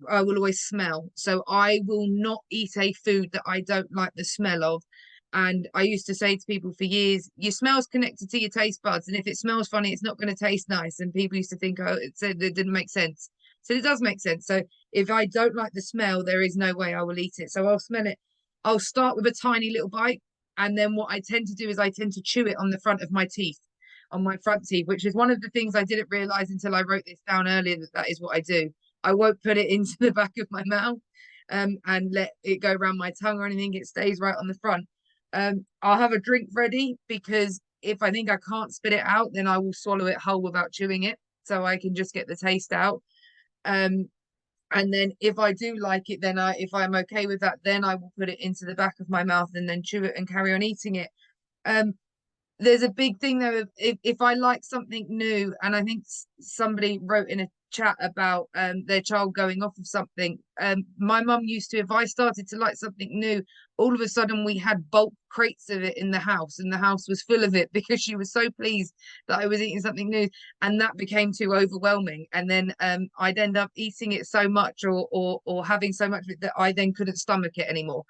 I will always smell. So I will not eat a food that I don't like the smell of. And I used to say to people for years, your smell's connected to your taste buds, and if it smells funny, it's not going to taste nice. And people used to think, oh, it didn't make sense. So it does make sense. So if I don't like the smell, there is no way I will eat it. So I'll smell it. I'll start with a tiny little bite, and then what I tend to do is I tend to chew it on the front of my teeth. on my front teeth, which is one of the things I didn't realize until I wrote this down earlier, that is what I do. I won't put it into the back of my mouth and let it go around my tongue or anything. It stays right on the front. I'll have a drink ready, because if I think I can't spit it out, then I will swallow it whole without chewing it, so I can just get the taste out. And then if I do like it, then if I'm okay with that, then I will put it into the back of my mouth and then chew it and carry on eating it. There's a big thing though, if I like something new, and I think somebody wrote in a chat about their child going off of something. My mum used to, if I started to like something new, all of a sudden we had bulk crates of it in the house, and the house was full of it, because she was so pleased that I was eating something new, and that became too overwhelming. And then I'd end up eating it so much, or having so much of it, that I then couldn't stomach it anymore.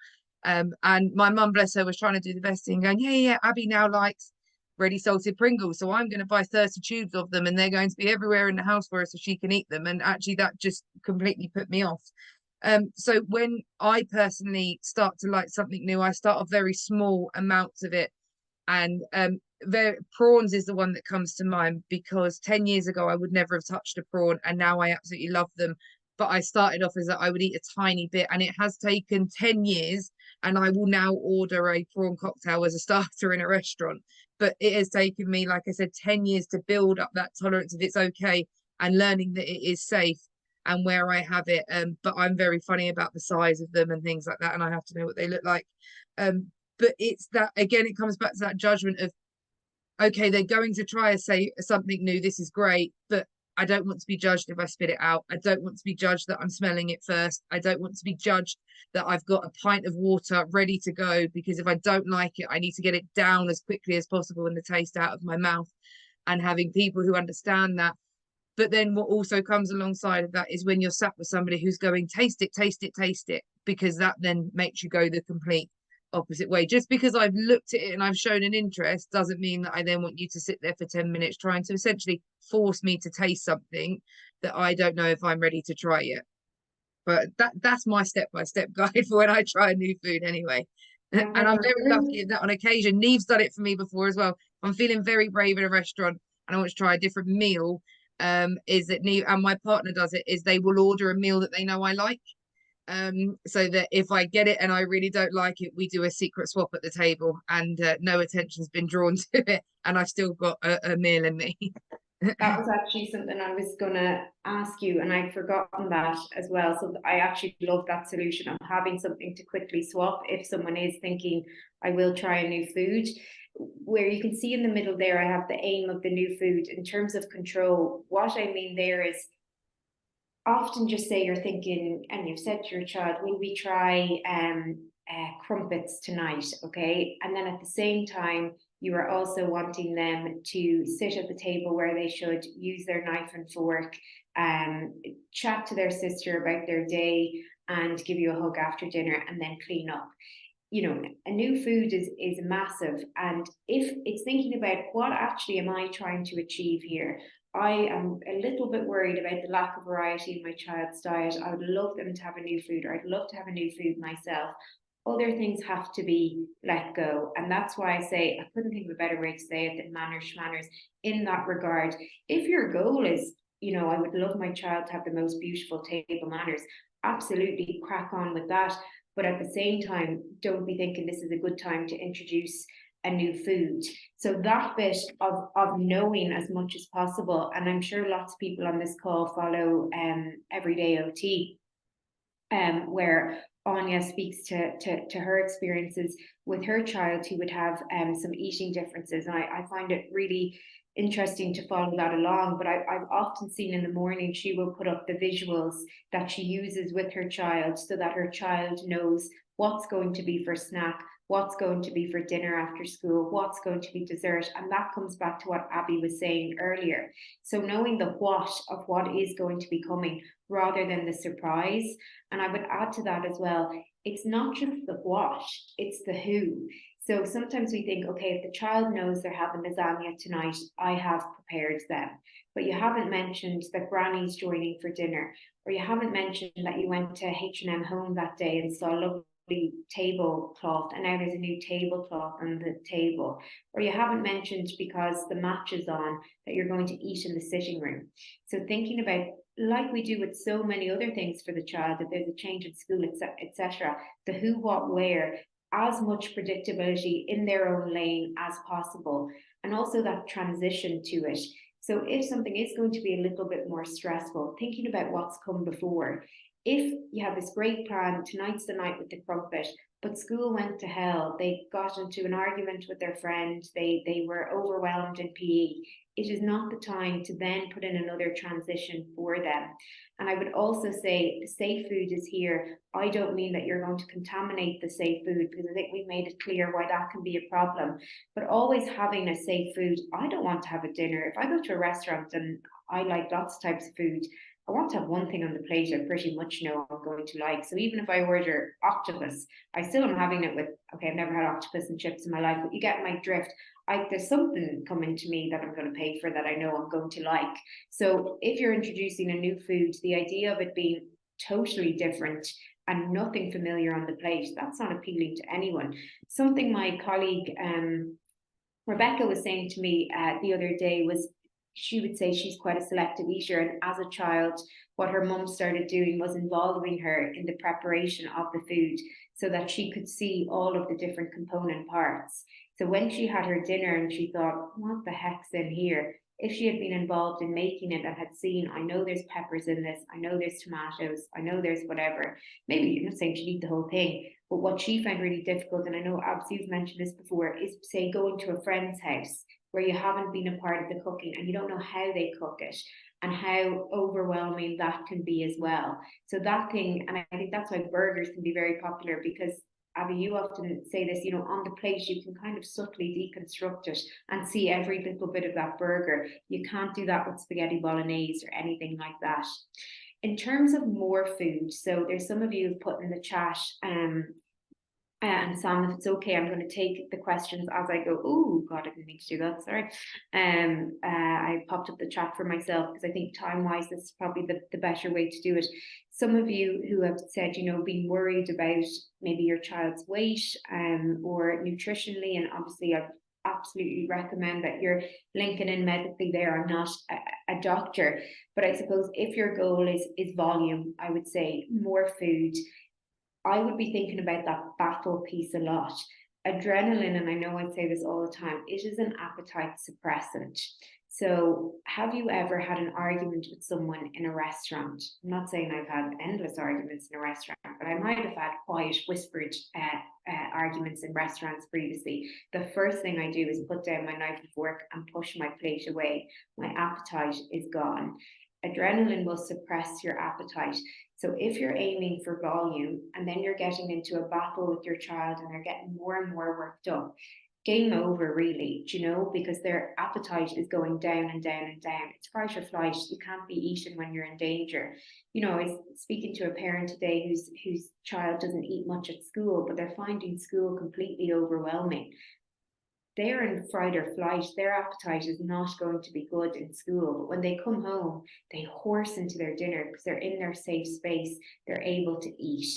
And my mum, bless her, was trying to do the best thing, going, yeah, Abby now likes ready salted Pringles, so I'm going to buy 30 tubes of them, and they're going to be everywhere in the house for her so she can eat them. And actually that just completely put me off. So when I personally start to like something new, I start off very small amounts of it. And prawns is the one that comes to mind, because 10 years ago I would never have touched a prawn, and now I absolutely love them. But I started off as that I would eat a tiny bit, and it has taken 10 years, and I will now order a prawn cocktail as a starter in a restaurant. But it has taken me, like I said, 10 years to build up that tolerance of it's okay, and learning that it is safe and where I have it. But I'm very funny about the size of them and things like that, and I have to know what they look like. But it's that, again, it comes back to that judgment of, okay, they're going to try say something new, this is great, but I don't want to be judged if I spit it out. I don't want to be judged that I'm smelling it first. I don't want to be judged that I've got a pint of water ready to go, because if I don't like it, I need to get it down as quickly as possible and the taste out of my mouth. And having people who understand that. But then what also comes alongside of that is when you're sat with somebody who's going, taste it, taste it, taste it, because that then makes you go the complete opposite way. Just because I've looked at it and I've shown an interest doesn't mean that I then want you to sit there for 10 minutes trying to essentially force me to taste something that I don't know if I'm ready to try yet. But that's my step-by-step guide for when I try a new food anyway. And I'm very lucky that on occasion, Niamh's done it for me before as well. I'm feeling very brave in a restaurant and I want to try a different meal. Is that Niamh and my partner does it, is they will order a meal that they know I like. So that if I get it and I really don't like it, we do a secret swap at the table, and no attention's been drawn to it, and I've still got a meal in me. That was actually something I was gonna ask you, and I'd forgotten that as well. So I actually love that solution of having something to quickly swap if someone is thinking, I will try a new food. Where you can see in the middle there, I have the aim of the new food. In terms of control, what I mean there is, often just say you're thinking, and you've said to your child, will we try crumpets tonight? Okay. And then at the same time, you are also wanting them to sit at the table where they should use their knife and fork, chat to their sister about their day, and give you a hug after dinner, and then clean up. You know, a new food is massive. And if it's thinking about, what actually am I trying to achieve here? I am a little bit worried about the lack of variety in my child's diet. I would love them to have a new food, or I'd love to have a new food myself. Other things have to be let go. And that's why I say, I couldn't think of a better way to say it than manners schmanners in that regard. If your goal is, you know, I would love my child to have the most beautiful table manners, absolutely crack on with that. But at the same time, don't be thinking this is a good time to introduce a new food. So that bit of knowing as much as possible, and I'm sure lots of people on this call follow Everyday OT, where Anya speaks to her experiences with her child who would have some eating differences. And I find it really interesting to follow that along. But I've often seen in the morning, she will put up the visuals that she uses with her child, so that her child knows what's going to be for snack, what's going to be for dinner after school, what's going to be dessert. And that comes back to what Abby was saying earlier. So knowing the what of what is going to be coming rather than the surprise. And I would add to that as well, it's not just the what, it's the who. So sometimes we think, okay, if the child knows they're having lasagna tonight, I have prepared them. But you haven't mentioned that Granny's joining for dinner, or you haven't mentioned that you went to H&M Home that day and saw lovely tablecloth and now there's a new tablecloth on the table, or you haven't mentioned because the match is on that you're going to eat in the sitting room. So thinking about, like we do with so many other things for the child, if there's a change in school, etc., the who, what, where, as much predictability in their own lane as possible, and also that transition to it. So if something is going to be a little bit more stressful, thinking about what's come before. If you have this great plan, tonight's the night with the crumpet, but school went to hell, they got into an argument with their friend, they were overwhelmed in PE, it is not the time to then put in another transition for them. And I would also say safe food is here. I don't mean that you're going to contaminate the safe food, because I think we've made it clear why that can be a problem. But always having a safe food, I don't want to have a dinner. If I go to a restaurant and I like lots of types of food, I want to have one thing on the plate I pretty much know I'm going to like. So even if I order octopus, I still am having it with, okay, I've never had octopus and chips in my life, but you get my drift. There's something coming to me that I'm going to pay for that I know I'm going to like. So if you're introducing a new food, the idea of it being totally different and nothing familiar on the plate, that's not appealing to anyone. Something my colleague Rebecca was saying to me the other day was, she would say she's quite a selective eater, and as a child what her mum started doing was involving her in the preparation of the food so that she could see all of the different component parts. So when she had her dinner and she thought, what the heck's in here? If she had been involved in making it and had seen, I know there's peppers in this, I know there's tomatoes, I know there's whatever, maybe you're not saying she'd eat the whole thing, but what she found really difficult, and I know Absi's mentioned this before, is say going to a friend's house where you haven't been a part of the cooking and you don't know how they cook it and how overwhelming that can be as well. So that thing, and I think that's why burgers can be very popular, because Abi, you often say this, on the plate, you can kind of subtly deconstruct it and see every little bit of that burger. You can't do that with spaghetti bolognese or anything like that. In terms of more food, so there's some of you who've put in the chat, and Sam, if it's okay, I'm going to take the questions as I go. Oh, God, I didn't mean to do that. Sorry. I popped up the chat for myself because I think time-wise, this is probably the better way to do it. Some of you who have said, being worried about maybe your child's weight or nutritionally, and obviously I absolutely recommend that you're linking in medically there. I'm not a doctor, but I suppose if your goal is volume, I would say more food. I would be thinking about that battle piece a lot. Adrenaline, and I know I say this all the time, it is an appetite suppressant. So have you ever had an argument with someone in a restaurant? I'm not saying I've had endless arguments in a restaurant, but I might have had quiet, whispered arguments in restaurants previously. The first thing I do is put down my knife and fork and push my plate away. My appetite is gone. Adrenaline will suppress your appetite. So if you're aiming for volume and then you're getting into a battle with your child and they're getting more and more worked up, game over really, because their appetite is going down and down and down. It's fight or flight. You can't be eating when you're in danger. I was speaking to a parent today whose child doesn't eat much at school, but they're finding school completely overwhelming. They're in fight or flight. Their appetite is not going to be good in school. But when they come home, they horse into their dinner because they're in their safe space. They're able to eat.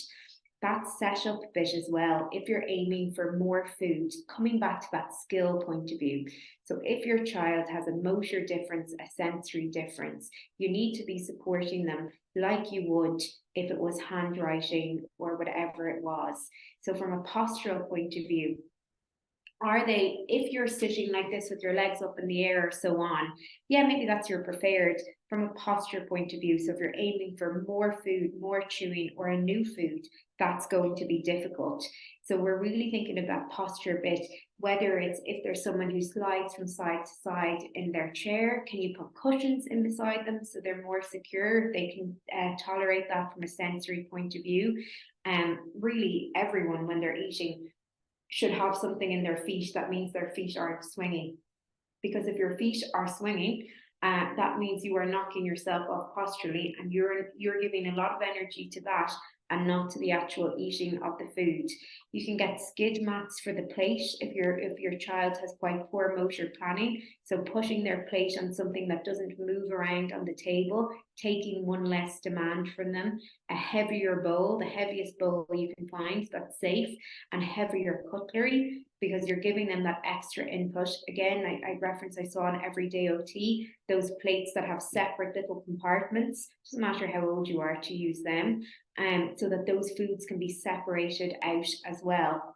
That setup bit as well, if you're aiming for more food, coming back to that skill point of view. So if your child has a motor difference, a sensory difference, you need to be supporting them like you would if it was handwriting or whatever it was. So from a postural point of view, if you're sitting like this with your legs up in the air or so on, yeah, maybe that's your preferred from a posture point of view. So if you're aiming for more food, more chewing, or a new food, that's going to be difficult. So we're really thinking of that posture bit, whether it's if there's someone who slides from side to side in their chair, can you put cushions in beside them so they're more secure? They can tolerate that from a sensory point of view. Really, everyone, when they're eating, should have something in their feet that means their feet aren't swinging. Because if your feet are swinging, that means you are knocking yourself off posturally, and you're giving a lot of energy to that and not to the actual eating of the food. You can get skid mats for the plate if your child has quite poor motor planning. So putting their plate on something that doesn't move around on the table, taking one less demand from them. A heavier bowl, the heaviest bowl you can find that's safe, and heavier cutlery, because you're giving them that extra input. Again, I saw on Everyday OT, those plates that have separate little compartments, doesn't matter how old you are to use them, so that those foods can be separated out as well.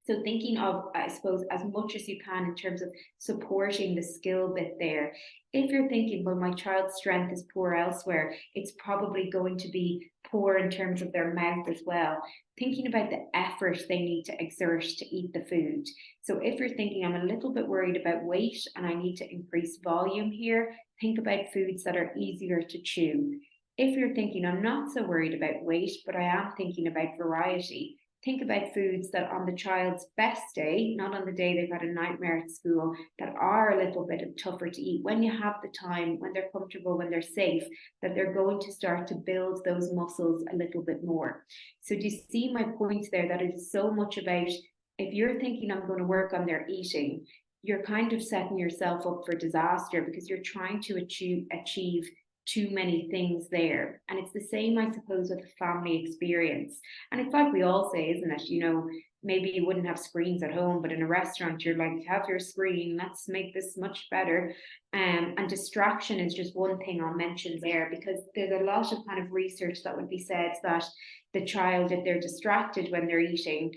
So thinking of, I suppose, as much as you can in terms of supporting the skill bit there. If you're thinking, well, my child's strength is poor elsewhere, it's probably going to be poor in terms of their mouth as well. Thinking about the effort they need to exert to eat the food. So if you're thinking, I'm a little bit worried about weight and I need to increase volume here, think about foods that are easier to chew. If you're thinking, I'm not so worried about weight, but I am thinking about variety, think about foods that on the child's best day, not on the day they've had a nightmare at school, that are a little bit tougher to eat, when you have the time, when they're comfortable, when they're safe, that they're going to start to build those muscles a little bit more. So do you see my point there, that it is so much about, if you're thinking I'm going to work on their eating, you're kind of setting yourself up for disaster, because you're trying to achieve too many things there. And it's the same, I suppose, with a family experience. And it's like we all say, isn't it? You know, maybe you wouldn't have screens at home, but in a restaurant, you're like, have your screen, let's make this much better. And distraction is just one thing I'll mention there, because there's a lot of kind of research that would be said that the child, if they're distracted when they're eating,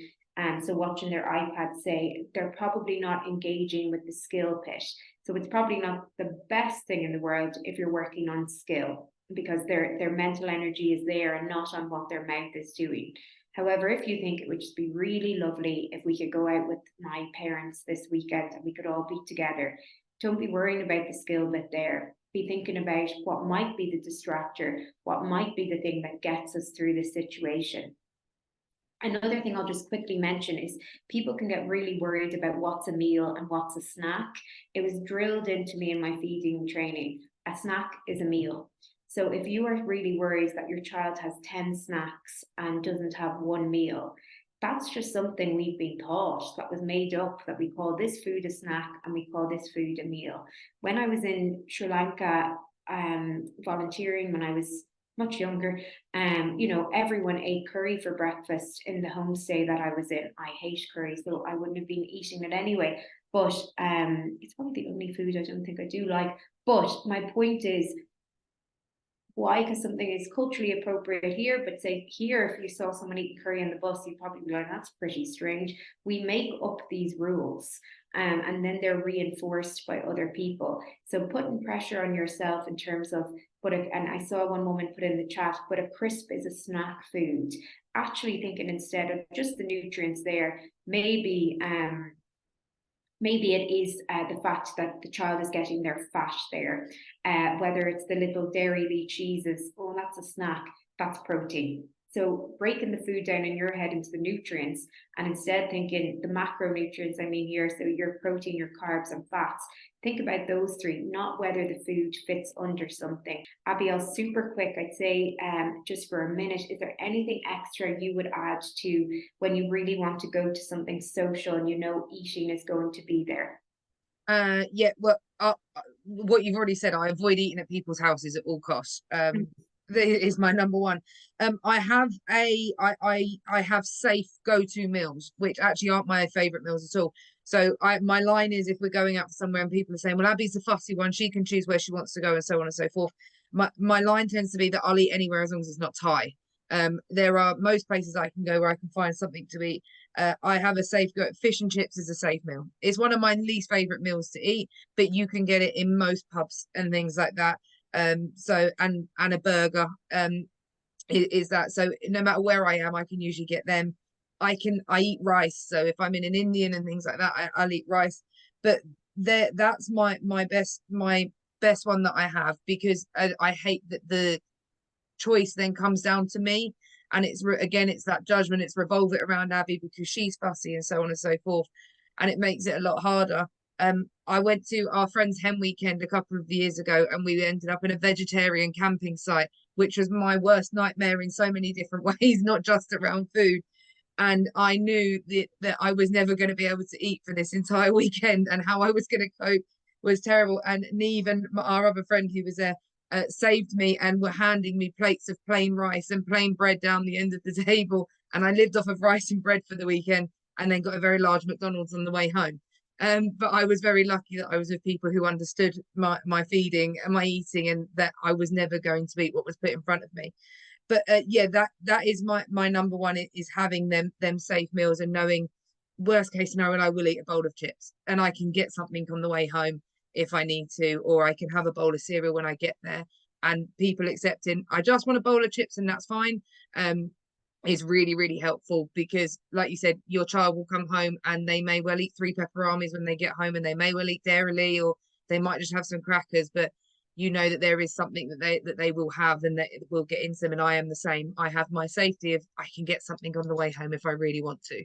so watching their iPad, say, they're probably not engaging with the skill bit. So it's probably not the best thing in the world if you're working on skill, because their mental energy is there and not on what their mouth is doing. However, if you think it would just be really lovely if we could go out with my parents this weekend and we could all be together, don't be worrying about the skill bit there. Be thinking about what might be the distractor, what might be the thing that gets us through this situation. Another thing I'll just quickly mention is people can get really worried about what's a meal and what's a snack. It was drilled into me in my feeding training. A snack is a meal. So if you are really worried that your child has 10 snacks and doesn't have one meal, that's just something we've been taught, that was made up, that we call this food a snack and we call this food a meal. When I was in Sri Lanka volunteering, when I was much younger, you know, everyone ate curry for breakfast in the homestay that I was in. I hate curry, so I wouldn't have been eating it anyway. But it's probably the only food I don't think I do like. But my point is, why? Because something is culturally appropriate here, but say here, if you saw someone eating curry on the bus, you'd probably be like, that's pretty strange. We make up these rules, and then they're reinforced by other people. So putting pressure on yourself in terms of, and I saw one woman put in the chat, but a crisp is a snack food. Actually thinking instead of just the nutrients there, maybe it is the fact that the child is getting their fat there, whether it's the little dairy cheeses, oh, that's a snack, that's protein. So breaking the food down in your head into the nutrients, and instead thinking the macronutrients, I mean here, so your protein, your carbs and fats, think about those three, not whether the food fits under something. Abigail, super quick, I'd say, just for a minute, is there anything extra you would add to when you really want to go to something social and you know eating is going to be there? Yeah, well, what you've already said, I avoid eating at people's houses at all costs. Is my number one. I have safe go-to meals, which actually aren't my favorite meals at all. So my line is, if we're going out somewhere and people are saying, well, Abby's the fussy one, she can choose where she wants to go and so on and so forth. My line tends to be that I'll eat anywhere as long as it's not Thai. There are most places I can go where I can find something to eat. I have a safe go. Fish and chips is a safe meal. It's one of my least favorite meals to eat, but you can get it in most pubs and things like that. So and a burger is that. So no matter where I am, I can usually get them. I eat rice. So if I'm in an Indian and things like that, I'll eat rice. But that's my best one that I have, because I hate that the choice then comes down to me, and it's that judgment. It's revolve it around Abby because she's fussy and so on and so forth, and it makes it a lot harder. I went to our friend's hen weekend a couple of years ago, and we ended up in a vegetarian camping site, which was my worst nightmare in so many different ways, not just around food. And I knew that I was never going to be able to eat for this entire weekend, and how I was going to cope was terrible. And Niamh and our other friend who was there saved me and were handing me plates of plain rice and plain bread down the end of the table. And I lived off of rice and bread for the weekend, and then got a very large McDonald's on the way home. But I was very lucky that I was with people who understood my feeding and my eating, and that I was never going to eat what was put in front of me. But yeah, that is my number one, is having them safe meals, and knowing worst case scenario, I will eat a bowl of chips and I can get something on the way home if I need to, or I can have a bowl of cereal when I get there. And people accepting I just want a bowl of chips and that's fine is really, really helpful, because like you said, your child will come home and they may well eat 3 Pepperamis when they get home, and they may well eat Dairy, or they might just have some crackers, but you know that there is something that they will have, and that it will get into them. And I am the same. I have my safety of I can get something on the way home if I really want to.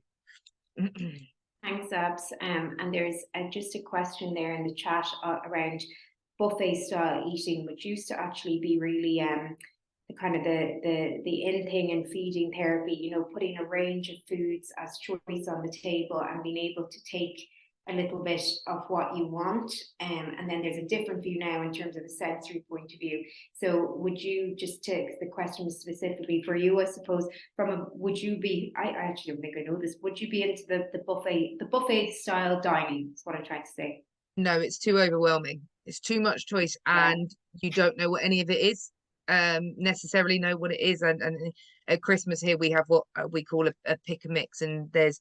Thanks, Abs. And there's just a question there in the chat around buffet style eating, which used to actually be really the kind of the in thing in feeding therapy, you know, putting a range of foods as choice on the table and being able to take a little bit of what you want. And then there's a different view now in terms of a sensory point of view. So would you just take the question specifically for you, I suppose, would you be, I actually don't think I know this, would you be into the buffet style dining, is what I'm trying to say? No, it's too overwhelming. It's too much choice, and you don't know what any of it is, necessarily know what it is. And at Christmas here we have what we call a pick and mix, and there's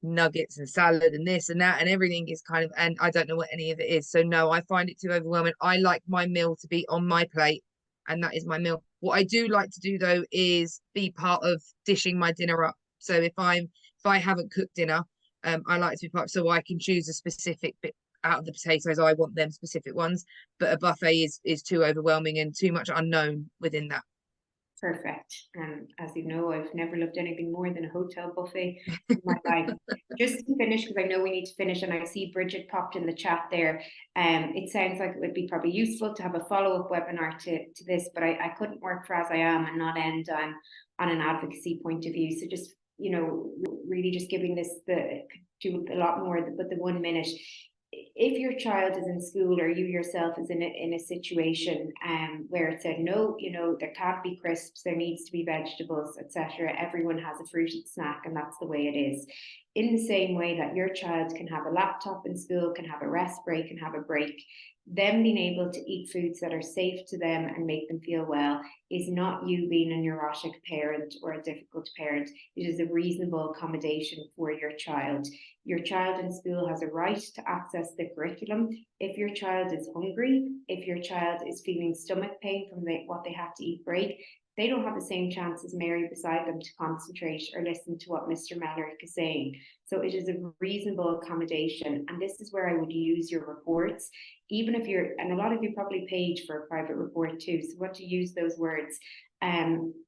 nuggets and salad and this and that, and everything is kind of, and I don't know what any of it is. So no, I find it too overwhelming. I like my meal to be on my plate, and that is my meal. What I do like to do though is be part of dishing my dinner up. So if I haven't cooked dinner, I like to be part, so I can choose a specific bit out of the potatoes. I want them specific ones, but a buffet is too overwhelming and too much unknown within that. Perfect. As you know, I've never loved anything more than a hotel buffet in my life. Just to finish, because I know we need to finish, and I see Bridget popped in the chat there. It sounds like it would be probably useful to have a follow-up webinar to this, but I couldn't work for AsIAM and not end on an advocacy point of view. So just, you know, really just giving this do a lot more, but the 1 minute. If your child is in school, or you yourself is in a situation where it said, no, you know, there can't be crisps, there needs to be vegetables, etc. Everyone has a fruited snack, and that's the way it is. In the same way that your child can have a laptop in school, can have a rest break, and have a break, them being able to eat foods that are safe to them and make them feel well is not you being a neurotic parent or a difficult parent. It is a reasonable accommodation for your child. Your child in school has a right to access the curriculum. If your child is hungry, if your child is feeling stomach pain from what they have to eat break, they don't have the same chance as Mary beside them to concentrate or listen to what Mr. Mallory is saying. So it is a reasonable accommodation. And this is where I would use your reports, even if you're, and a lot of you probably paid for a private report too, so what to use those words.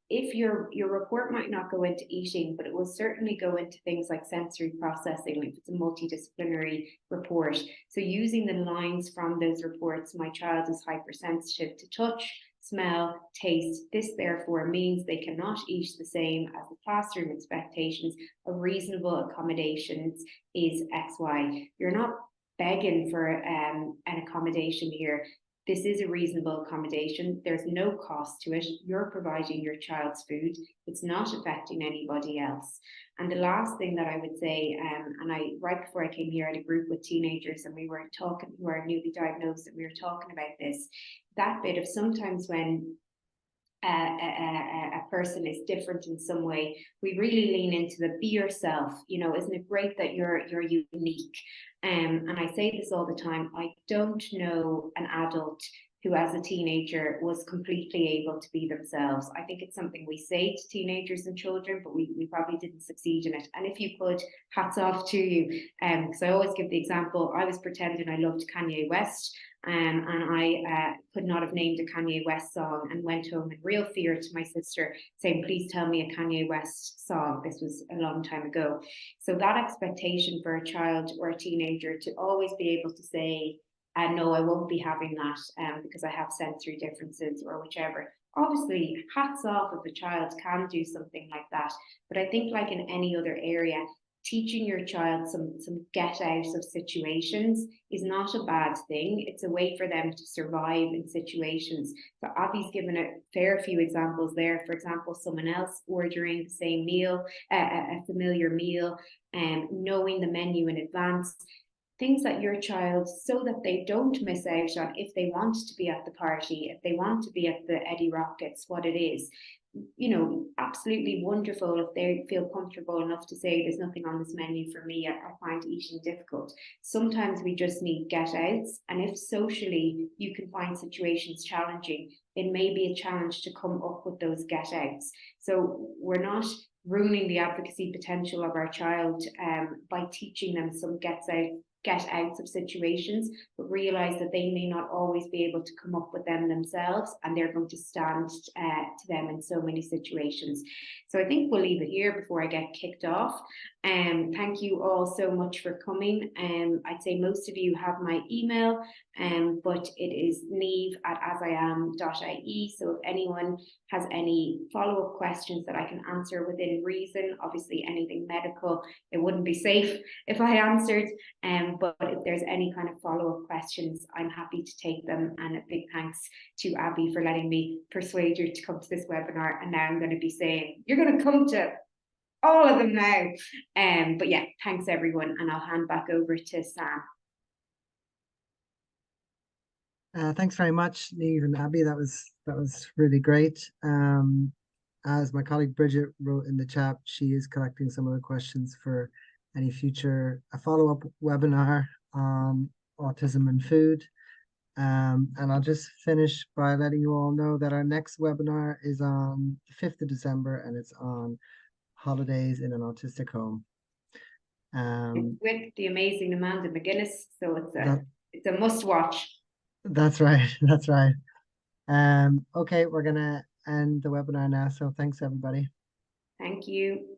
If your report might not go into eating, but it will certainly go into things like sensory processing, if it's a multidisciplinary report. So using the lines from those reports, my child is hypersensitive to touch, smell, taste. This therefore means they cannot eat the same as the classroom expectations. A reasonable accommodations is XY. You're not begging for an accommodation here. This is a reasonable accommodation. There's no cost to it. You're providing your child's food. It's not affecting anybody else. And the last thing that I would say, and right before I came here, I had a group with teenagers, and we were talking, who are newly diagnosed, and we were talking about this, that bit of sometimes when a person is different in some way, we really lean into the be yourself. You know, isn't it great that you're unique? And I say this all the time. I don't know an adult who as a teenager was completely able to be themselves. I think it's something we say to teenagers and children, but we probably didn't succeed in it. And if you could, hats off to you. Because I always give the example, I was pretending I loved Kanye West, and I could not have named a Kanye West song, and went home in real fear to my sister saying, please tell me a Kanye West song. This was a long time ago. So that expectation for a child or a teenager to always be able to say, no, I won't be having that because I have sensory differences or whichever. Obviously, hats off if a child can do something like that. But I think like in any other area, teaching your child some get out of situations is not a bad thing. It's a way for them to survive in situations. So Abby's given a fair few examples there. For example, someone else ordering the same meal, a familiar meal, and knowing the menu in advance. Things that your child, so that they don't miss out on, if they want to be at the party, if they want to be at the Eddie Rockets, what it is, you know, absolutely wonderful if they feel comfortable enough to say there's nothing on this menu for me, I find eating difficult. Sometimes we just need get outs, and if socially you can find situations challenging, it may be a challenge to come up with those get outs. So we're not ruining the advocacy potential of our child by teaching them some get outs of situations, but realize that they may not always be able to come up with them themselves, and they're going to stand to them in so many situations. So I think we'll leave it here before I get kicked off. Thank you all so much for coming. I'd say most of you have my email, but it is niamh@asiam.ie. So if anyone has any follow-up questions that I can answer within reason, obviously anything medical, it wouldn't be safe if I answered. But if there's any kind of follow-up questions, I'm happy to take them. And a big thanks to Abi for letting me persuade you to come to this webinar. And now I'm going to be saying, you're going to come to all of them now. But yeah, thanks everyone. And I'll hand back over to Sam. Thanks very much, Niamh and Abi. That was really great. As my colleague Bridget wrote in the chat, she is collecting some of the questions for any future follow-up webinar on autism and food. And I'll just finish by letting you all know that our next webinar is on the 5th of December, and it's on holidays in an autistic home. It's with the amazing Amanda McGuinness, so it's a must-watch. That's right. That's right. Okay, we're gonna end the webinar now. So thanks, everybody. Thank you.